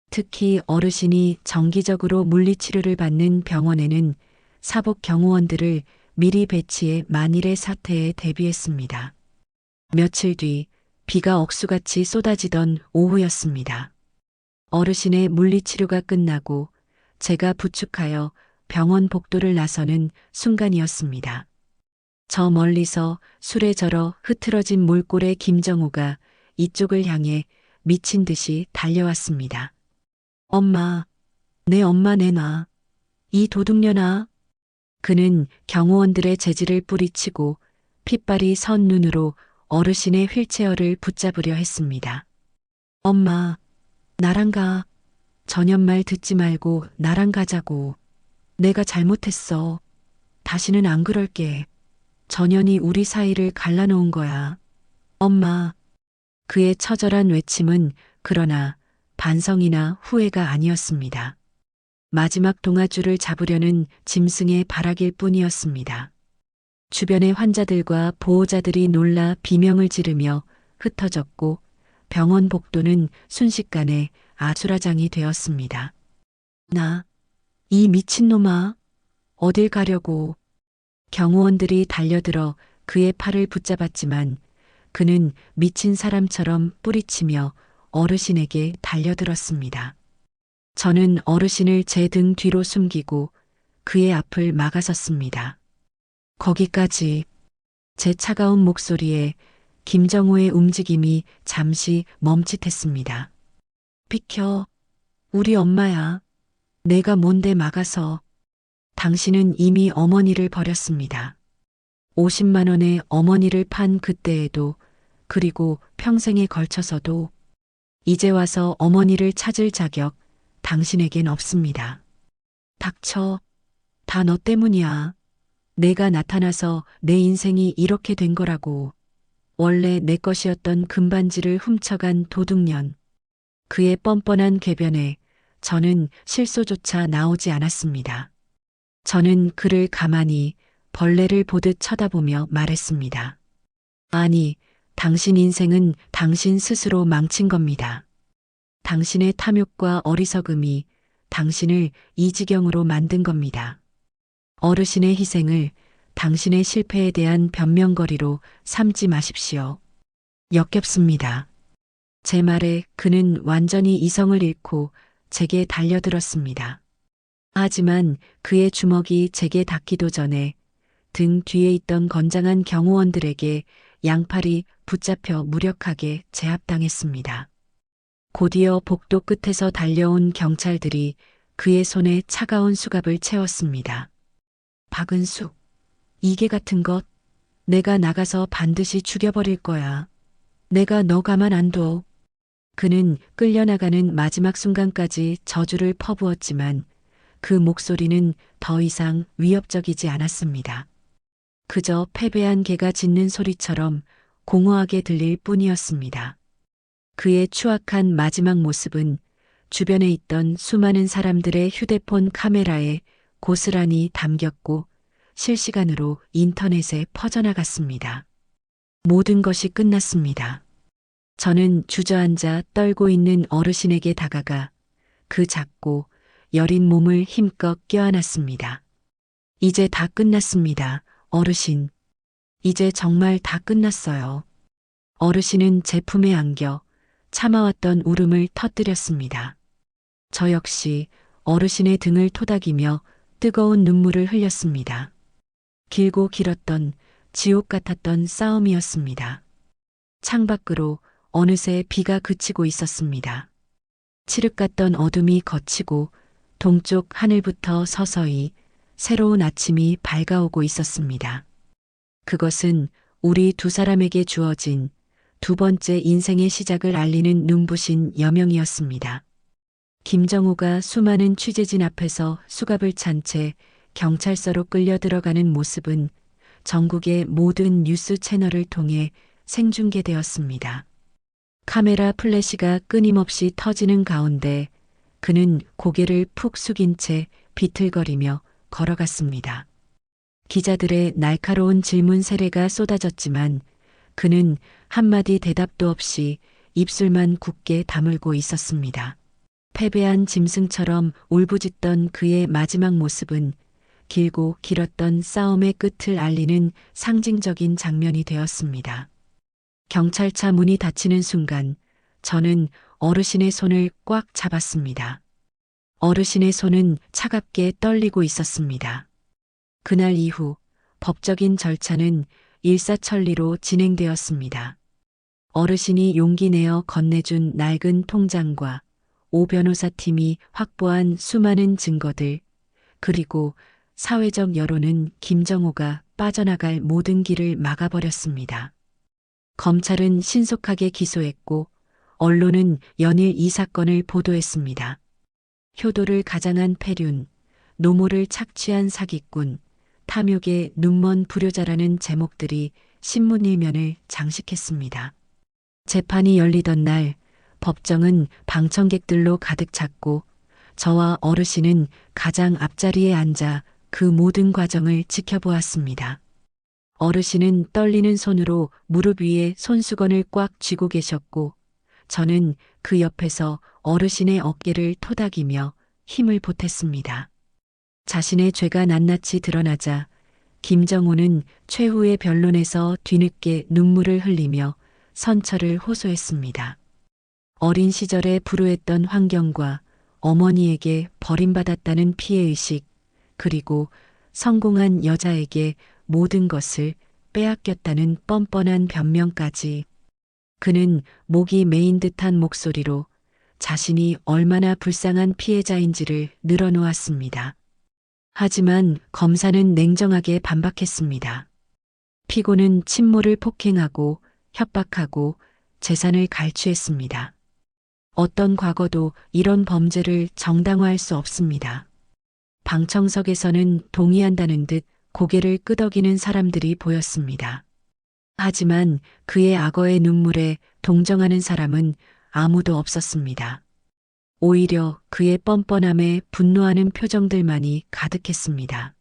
특히 어르신이 정기적으로 물리치료를 받는 병원에는 사복 경호원들을 미리 배치해 만일의 사태에 대비했습니다. 며칠 뒤 비가 억수같이 쏟아지던 오후였습니다. 어르신의 물리치료가 끝나고 제가 부축하여 병원 복도를 나서는 순간이었습니다. 저 멀리서 술에 절어 흐트러진 몰골의 김정호가 이쪽을 향해 미친 듯이 달려왔습니다. 엄마, 내 엄마 내놔. 이 도둑년아. 그는 경호원들의 재질을 뿌리치고 핏발이 선 눈으로 어르신의 휠체어를 붙잡으려 했습니다. 엄마, 나랑 가. 전현말 듣지 말고 나랑 가자고. 내가 잘못했어. 다시는 안 그럴게. 전현이 우리 사이를 갈라놓은 거야. 엄마. 그의 처절한 외침은 그러나 반성이나 후회가 아니었습니다. 마지막 동아줄을 잡으려는 짐승의 발악일 뿐이었습니다. 주변의 환자들과 보호자들이 놀라 비명을 지르며 흩어졌고 병원 복도는 순식간에 아수라장이 되었습니다. 이 미친놈아, 어딜 가려고. 경호원들이 달려들어 그의 팔을 붙잡았지만 그는 미친 사람처럼 뿌리치며 어르신에게 달려들었습니다. 저는 어르신을 제 등 뒤로 숨기고 그의 앞을 막아섰습니다. 거기까지. 제 차가운 목소리에 김정호의 움직임이 잠시 멈칫했습니다. 비켜. 우리 엄마야. 내가 뭔데 막아서. 당신은 이미 어머니를 버렸습니다. 50만 원에 어머니를 판 그때에도, 그리고 평생에 걸쳐서도 이제 와서 어머니를 찾을 자격 당신에겐 없습니다. 닥쳐. 다 너 때문이야. 내가 나타나서 내 인생이 이렇게 된 거라고. 원래 내 것이었던 금반지를 훔쳐간 도둑년. 그의 뻔뻔한 궤변에 저는 실소조차 나오지 않았습니다. 저는 그를 가만히 벌레를 보듯 쳐다보며 말했습니다. 아니, 당신 인생은 당신 스스로 망친 겁니다. 당신의 탐욕과 어리석음이 당신을 이 지경으로 만든 겁니다. 어르신의 희생을 당신의 실패에 대한 변명거리로 삼지 마십시오. 역겹습니다. 제 말에 그는 완전히 이성을 잃고 제게 달려들었습니다. 하지만 그의 주먹이 제게 닿기도 전에 등 뒤에 있던 건장한 경호원들에게 양팔이 붙잡혀 무력하게 제압당했습니다. 곧이어 복도 끝에서 달려온 경찰들이 그의 손에 차가운 수갑을 채웠습니다. 박은숙, 이게 같은 것, 내가 나가서 반드시 죽여버릴 거야. 내가 너 가만 안 둬. 그는 끌려나가는 마지막 순간까지 저주를 퍼부었지만 그 목소리는 더 이상 위협적이지 않았습니다. 그저 패배한 개가 짖는 소리처럼 공허하게 들릴 뿐이었습니다. 그의 추악한 마지막 모습은 주변에 있던 수많은 사람들의 휴대폰 카메라에 고스란히 담겼고 실시간으로 인터넷에 퍼져나갔습니다. 모든 것이 끝났습니다. 저는 주저앉아 떨고 있는 어르신에게 다가가 그 작고 여린 몸을 힘껏 껴안았습니다. 이제 다 끝났습니다, 어르신. 이제 정말 다 끝났어요. 어르신은 제 품에 안겨 참아왔던 울음을 터뜨렸습니다. 저 역시 어르신의 등을 토닥이며 뜨거운 눈물을 흘렸습니다. 길고 길었던 지옥 같았던 싸움이었습니다. 창밖으로 어느새 비가 그치고 있었습니다. 칠흑 같던 어둠이 걷히고 동쪽 하늘부터 서서히 새로운 아침이 밝아오고 있었습니다. 그것은 우리 두 사람에게 주어진 두 번째 인생의 시작을 알리는 눈부신 여명이었습니다. 김정호가 수많은 취재진 앞에서 수갑을 찬 채 경찰서로 끌려 들어가는 모습은 전국의 모든 뉴스 채널을 통해 생중계되었습니다. 카메라 플래시가 끊임없이 터지는 가운데 그는 고개를 푹 숙인 채 비틀거리며 걸어갔습니다. 기자들의 날카로운 질문 세례가 쏟아졌지만 그는 한마디 대답도 없이 입술만 굳게 다물고 있었습니다. 패배한 짐승처럼 울부짖던 그의 마지막 모습은 길고 길었던 싸움의 끝을 알리는 상징적인 장면이 되었습니다. 경찰차 문이 닫히는 순간 저는 어르신의 손을 꽉 잡았습니다. 어르신의 손은 차갑게 떨리고 있었습니다. 그날 이후 법적인 절차는 일사천리로 진행되었습니다. 어르신이 용기 내어 건네준 낡은 통장과 오 변호사 팀이 확보한 수많은 증거들, 그리고 사회적 여론은 김정호가 빠져나갈 모든 길을 막아버렸습니다. 검찰은 신속하게 기소했고 언론은 연일 이 사건을 보도했습니다. 효도를 가장한 폐륜, 노모를 착취한 사기꾼, 탐욕의 눈먼 불효자라는 제목들이 신문 일면을 장식했습니다. 재판이 열리던 날 법정은 방청객들로 가득 찼고 저와 어르신은 가장 앞자리에 앉아 그 모든 과정을 지켜보았습니다. 어르신은 떨리는 손으로 무릎 위에 손수건을 꽉 쥐고 계셨고 저는 그 옆에서 어르신의 어깨를 토닥이며 힘을 보탰습니다. 자신의 죄가 낱낱이 드러나자 김정호는 최후의 변론에서 뒤늦게 눈물을 흘리며 선처를 호소했습니다. 어린 시절에 불우했던 환경과 어머니에게 버림받았다는 피해의식, 그리고 성공한 여자에게 모든 것을 빼앗겼다는 뻔뻔한 변명까지. 그는 목이 메인 듯한 목소리로 자신이 얼마나 불쌍한 피해자인지를 늘어놓았습니다. 하지만 검사는 냉정하게 반박했습니다. 피고는 친모를 폭행하고 협박하고 재산을 갈취했습니다. 어떤 과거도 이런 범죄를 정당화할 수 없습니다. 방청석에서는 동의한다는 듯 고개를 끄덕이는 사람들이 보였습니다. 하지만 그의 악어의 눈물에 동정하는 사람은 아무도 없었습니다. 오히려 그의 뻔뻔함에 분노하는 표정들만이 가득했습니다.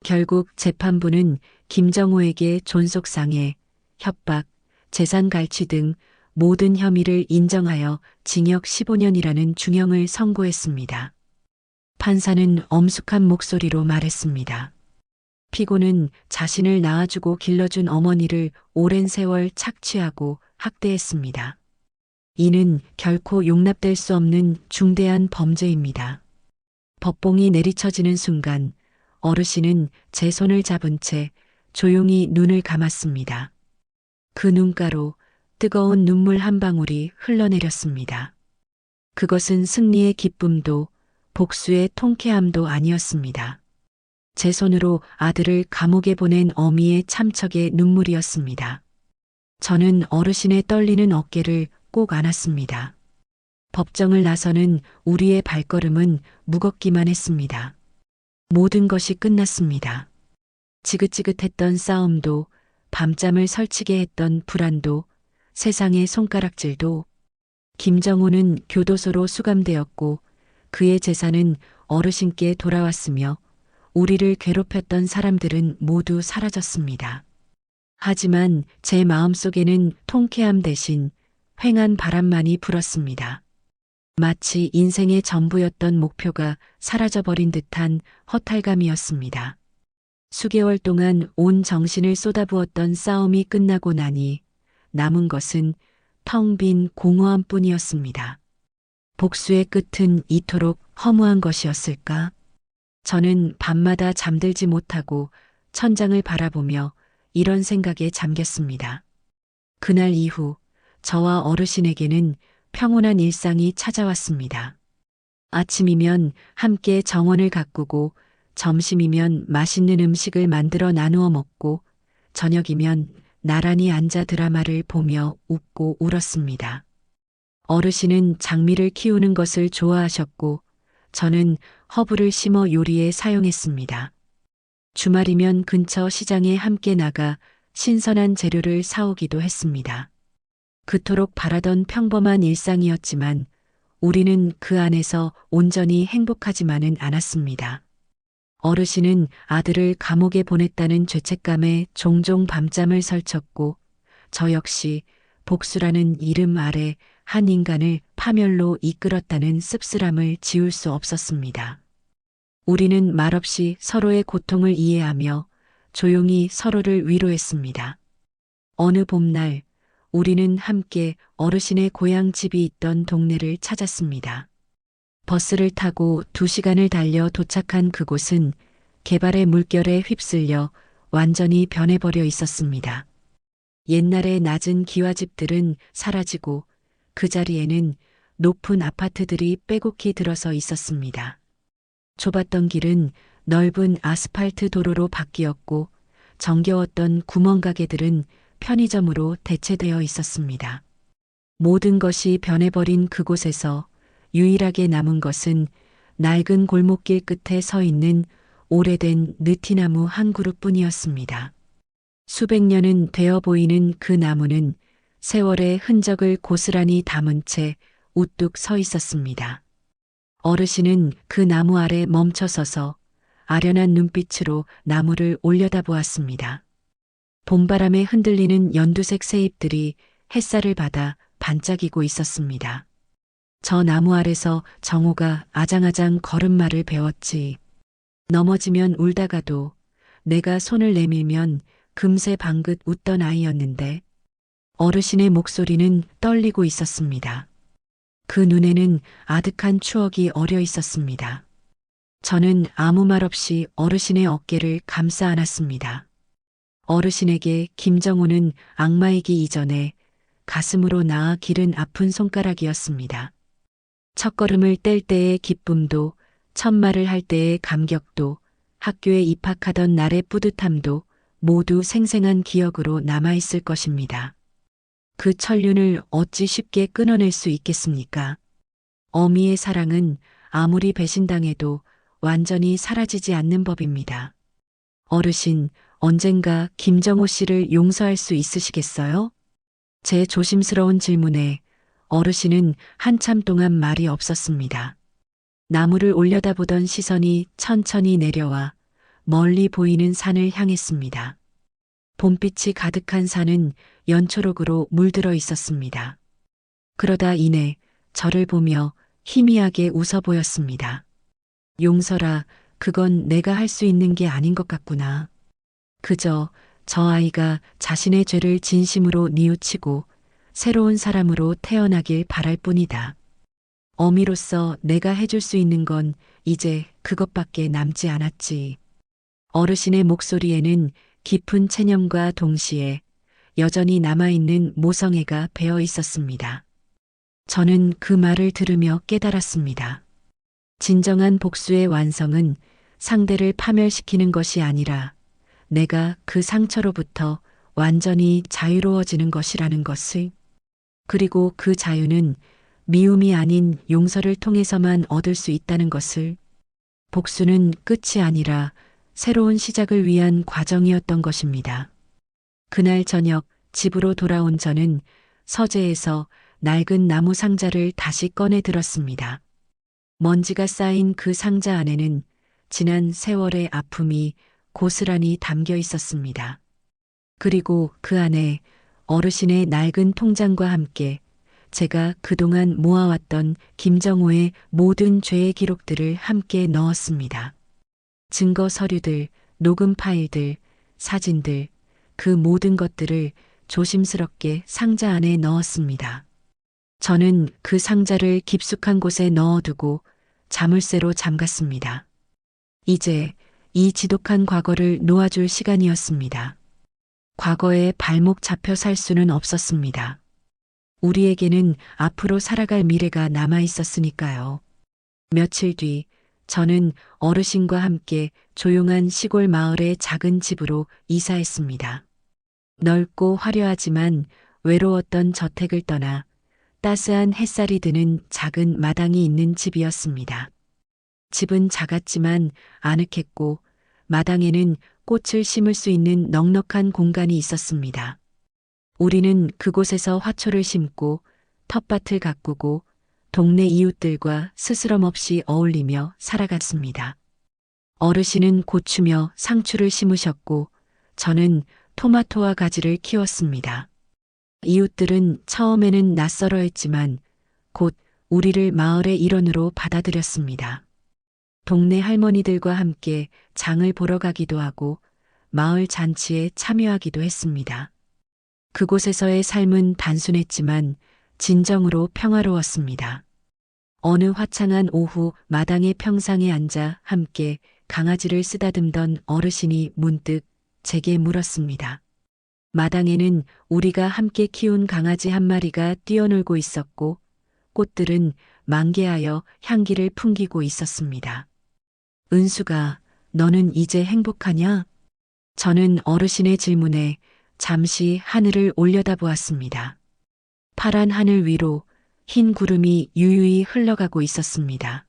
결국 재판부는 김정호에게 존속상해, 협박, 재산 갈취 등 모든 혐의를 인정하여 징역 15년이라는 중형을 선고했습니다. 판사는 엄숙한 목소리로 말했습니다. 피고는 자신을 낳아주고 길러준 어머니를 오랜 세월 착취하고 학대했습니다. 이는 결코 용납될 수 없는 중대한 범죄입니다. 법봉이 내리쳐지는 순간 어르신은 제 손을 잡은 채 조용히 눈을 감았습니다. 그 눈가로 뜨거운 눈물 한 방울이 흘러내렸습니다. 그것은 승리의 기쁨도 복수의 통쾌함도 아니었습니다. 제 손으로 아들을 감옥에 보낸 어미의 참척의 눈물이었습니다. 저는 어르신의 떨리는 어깨를 꼭 안았습니다. 법정을 나서는 우리의 발걸음은 무겁기만 했습니다. 모든 것이 끝났습니다. 지긋지긋했던 싸움도, 밤잠을 설치게 했던 불안도, 세상의 손가락질도. 김정호는 교도소로 수감되었고 그의 재산은 어르신께 돌아왔으며 우리를 괴롭혔던 사람들은 모두 사라졌습니다. 하지만 제 마음속에는 통쾌함 대신 휑한 바람만이 불었습니다. 마치 인생의 전부였던 목표가 사라져버린 듯한 허탈감이었습니다. 수개월 동안 온 정신을 쏟아부었던 싸움이 끝나고 나니 남은 것은 텅 빈 공허함뿐이었습니다. 복수의 끝은 이토록 허무한 것이었을까? 저는 밤마다 잠들지 못하고 천장을 바라보며 이런 생각에 잠겼습니다. 그날 이후 저와 어르신에게는 평온한 일상이 찾아왔습니다. 아침이면 함께 정원을 가꾸고 점심이면 맛있는 음식을 만들어 나누어 먹고 저녁이면 나란히 앉아 드라마를 보며 웃고 울었습니다. 어르신은 장미를 키우는 것을 좋아하셨고 저는 허브를 심어 요리에 사용했습니다. 주말이면 근처 시장에 함께 나가 신선한 재료를 사오기도 했습니다. 그토록 바라던 평범한 일상이었지만 우리는 그 안에서 온전히 행복하지만은 않았습니다. 어르신은 아들을 감옥에 보냈다는 죄책감에 종종 밤잠을 설쳤고 저 역시 복수라는 이름 아래 한 인간을 파멸로 이끌었다는 씁쓸함을 지울 수 없었습니다. 우리는 말없이 서로의 고통을 이해하며 조용히 서로를 위로했습니다. 어느 봄날 우리는 함께 어르신의 고향 집이 있던 동네를 찾았습니다. 버스를 타고 2시간을 달려 도착한 그곳은 개발의 물결에 휩쓸려 완전히 변해버려 있었습니다. 옛날의 낮은 기와집들은 사라지고 그 자리에는 높은 아파트들이 빼곡히 들어서 있었습니다. 좁았던 길은 넓은 아스팔트 도로로 바뀌었고 정겨웠던 구멍가게들은 편의점으로 대체되어 있었습니다. 모든 것이 변해버린 그곳에서 유일하게 남은 것은 낡은 골목길 끝에 서 있는 오래된 느티나무 한 그루뿐이었습니다. 수백 년은 되어 보이는 그 나무는 세월의 흔적을 고스란히 담은 채 우뚝 서 있었습니다. 어르신은 그 나무 아래 멈춰 서서 아련한 눈빛으로 나무를 올려다보았습니다. 봄바람에 흔들리는 연두색 새잎들이 햇살을 받아 반짝이고 있었습니다. 저 나무 아래서 정호가 아장아장 걸음마를 배웠지. 넘어지면 울다가도 내가 손을 내밀면 금세 방긋 웃던 아이였는데 어르신의 목소리는 떨리고 있었습니다. 그 눈에는 아득한 추억이 어려 있었습니다. 저는 아무 말 없이 어르신의 어깨를 감싸 안았습니다. 어르신에게 김정호는 악마이기 이전에 가슴으로 낳아 기른 아픈 손가락이었습니다. 첫걸음을 뗄 때의 기쁨도, 첫말을 할 때의 감격도, 학교에 입학하던 날의 뿌듯함도 모두 생생한 기억으로 남아있을 것입니다. 그 천륜을 어찌 쉽게 끊어낼 수 있겠습니까? 어미의 사랑은 아무리 배신당해도 완전히 사라지지 않는 법입니다. 어르신, 언젠가 김정호 씨를 용서할 수 있으시겠어요? 제 조심스러운 질문에 어르신은 한참 동안 말이 없었습니다. 나무를 올려다보던 시선이 천천히 내려와 멀리 보이는 산을 향했습니다. 봄빛이 가득한 산은 연초록으로 물들어 있었습니다. 그러다 이내 저를 보며 희미하게 웃어 보였습니다. 용서라, 그건 내가 할 수 있는 게 아닌 것 같구나. 그저 저 아이가 자신의 죄를 진심으로 뉘우치고 새로운 사람으로 태어나길 바랄 뿐이다. 어미로서 내가 해줄 수 있는 건 이제 그것밖에 남지 않았지. 어르신의 목소리에는 깊은 체념과 동시에 여전히 남아있는 모성애가 배어 있었습니다. 저는 그 말을 들으며 깨달았습니다. 진정한 복수의 완성은 상대를 파멸시키는 것이 아니라 내가 그 상처로부터 완전히 자유로워지는 것이라는 것을, 그리고 그 자유는 미움이 아닌 용서를 통해서만 얻을 수 있다는 것을, 복수는 끝이 아니라 새로운 시작을 위한 과정이었던 것입니다. 그날 저녁 집으로 돌아온 저는 서재에서 낡은 나무 상자를 다시 꺼내 들었습니다. 먼지가 쌓인 그 상자 안에는 지난 세월의 아픔이 고스란히 담겨 있었습니다. 그리고 그 안에 어르신의 낡은 통장과 함께 제가 그동안 모아왔던 김정호의 모든 죄의 기록들을 함께 넣었습니다. 증거 서류들, 녹음 파일들, 사진들, 그 모든 것들을 조심스럽게 상자 안에 넣었습니다. 저는 그 상자를 깊숙한 곳에 넣어두고 자물쇠로 잠갔습니다. 이제 이 지독한 과거를 놓아줄 시간이었습니다. 과거에 발목 잡혀 살 수는 없었습니다. 우리에게는 앞으로 살아갈 미래가 남아 있었으니까요. 며칠 뒤 저는 어르신과 함께 조용한 시골 마을의 작은 집으로 이사했습니다. 넓고 화려하지만 외로웠던 저택을 떠나 따스한 햇살이 드는 작은 마당이 있는 집이었습니다. 집은 작았지만 아늑했고 마당에는 꽃을 심을 수 있는 넉넉한 공간이 있었습니다. 우리는 그곳에서 화초를 심고 텃밭을 가꾸고 동네 이웃들과 스스럼 없이 어울리며 살아갔습니다. 어르신은 고추며 상추를 심으셨고 저는 토마토와 가지를 키웠습니다. 이웃들은 처음에는 낯설어 했지만 곧 우리를 마을의 일원으로 받아들였습니다. 동네 할머니들과 함께 장을 보러 가기도 하고 마을 잔치에 참여하기도 했습니다. 그곳에서의 삶은 단순했지만 진정으로 평화로웠습니다. 어느 화창한 오후 마당의 평상에 앉아 함께 강아지를 쓰다듬던 어르신이 문득 제게 물었습니다. 마당에는 우리가 함께 키운 강아지 한 마리가 뛰어놀고 있었고 꽃들은 만개하여 향기를 풍기고 있었습니다. 은수가, 너는 이제 행복하냐? 저는 어르신의 질문에 잠시 하늘을 올려다보았습니다. 파란 하늘 위로 흰 구름이 유유히 흘러가고 있었습니다.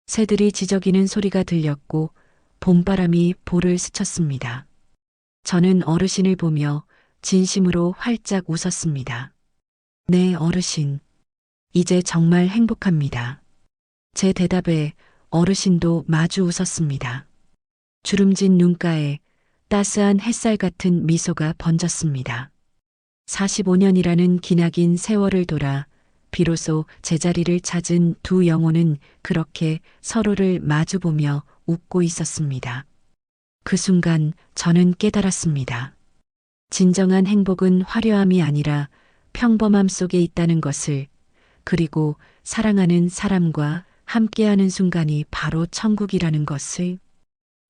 새들이 지저귀는 소리가 들렸고 봄바람이 볼을 스쳤습니다. 저는 어르신을 보며 진심으로 활짝 웃었습니다. 네, 어르신. 이제 정말 행복합니다. 제 대답에 어르신도 마주 웃었습니다. 주름진 눈가에 따스한 햇살 같은 미소가 번졌습니다. 45년이라는 기나긴 세월을 돌아 비로소 제자리를 찾은 두 영혼은 그렇게 서로를 마주보며 웃고 있었습니다. 그 순간 저는 깨달았습니다. 진정한 행복은 화려함이 아니라 평범함 속에 있다는 것을, 그리고 사랑하는 사람과 함께하는 순간이 바로 천국이라는 것을.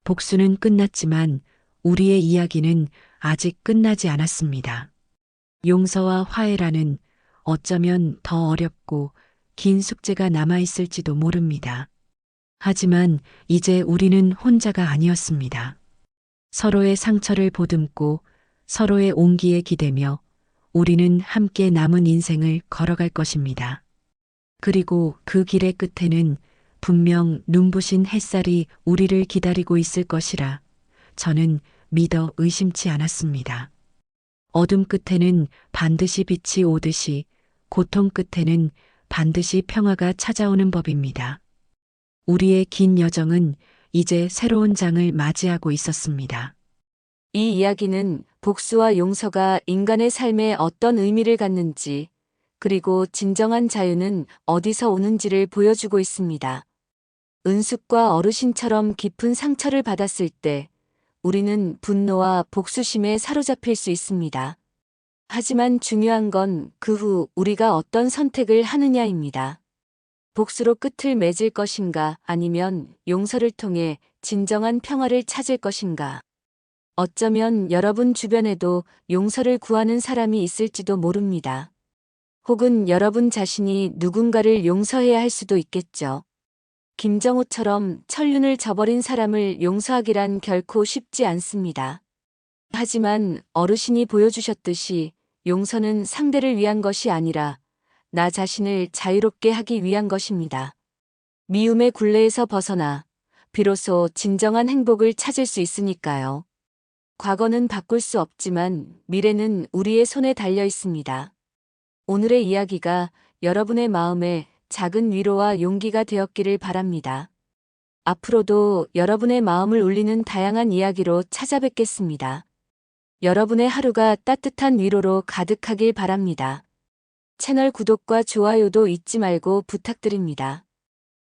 복수는 끝났지만 우리의 이야기는 아직 끝나지 않았습니다. 용서와 화해라는 어쩌면 더 어렵고 긴 숙제가 남아있을지도 모릅니다. 하지만 이제 우리는 혼자가 아니었습니다. 서로의 상처를 보듬고 서로의 온기에 기대며 우리는 함께 남은 인생을 걸어갈 것입니다. 그리고 그 길의 끝에는 분명 눈부신 햇살이 우리를 기다리고 있을 것이라 저는 믿어 의심치 않았습니다. 어둠 끝에는 반드시 빛이 오듯이 고통 끝에는 반드시 평화가 찾아오는 법입니다. 우리의 긴 여정은 이제 새로운 장을 맞이하고 있었습니다. 이 이야기는 복수와 용서가 인간의 삶에 어떤 의미를 갖는지, 그리고 진정한 자유는 어디서 오는지를 보여주고 있습니다. 은숙과 어르신처럼 깊은 상처를 받았을 때 우리는 분노와 복수심에 사로잡힐 수 있습니다. 하지만 중요한 건 그 후 우리가 어떤 선택을 하느냐입니다. 복수로 끝을 맺을 것인가, 아니면 용서를 통해 진정한 평화를 찾을 것인가. 어쩌면 여러분 주변에도 용서를 구하는 사람이 있을지도 모릅니다. 혹은 여러분 자신이 누군가를 용서해야 할 수도 있겠죠. 김정호처럼 천륜을 저버린 사람을 용서하기란 결코 쉽지 않습니다. 하지만 어르신이 보여주셨듯이 용서는 상대를 위한 것이 아니라 나 자신을 자유롭게 하기 위한 것입니다. 미움의 굴레에서 벗어나 비로소 진정한 행복을 찾을 수 있으니까요. 과거는 바꿀 수 없지만 미래는 우리의 손에 달려 있습니다. 오늘의 이야기가 여러분의 마음에 작은 위로와 용기가 되었기를 바랍니다. 앞으로도 여러분의 마음을 울리는 다양한 이야기로 찾아뵙겠습니다. 여러분의 하루가 따뜻한 위로로 가득하길 바랍니다. 채널 구독과 좋아요도 잊지 말고 부탁드립니다.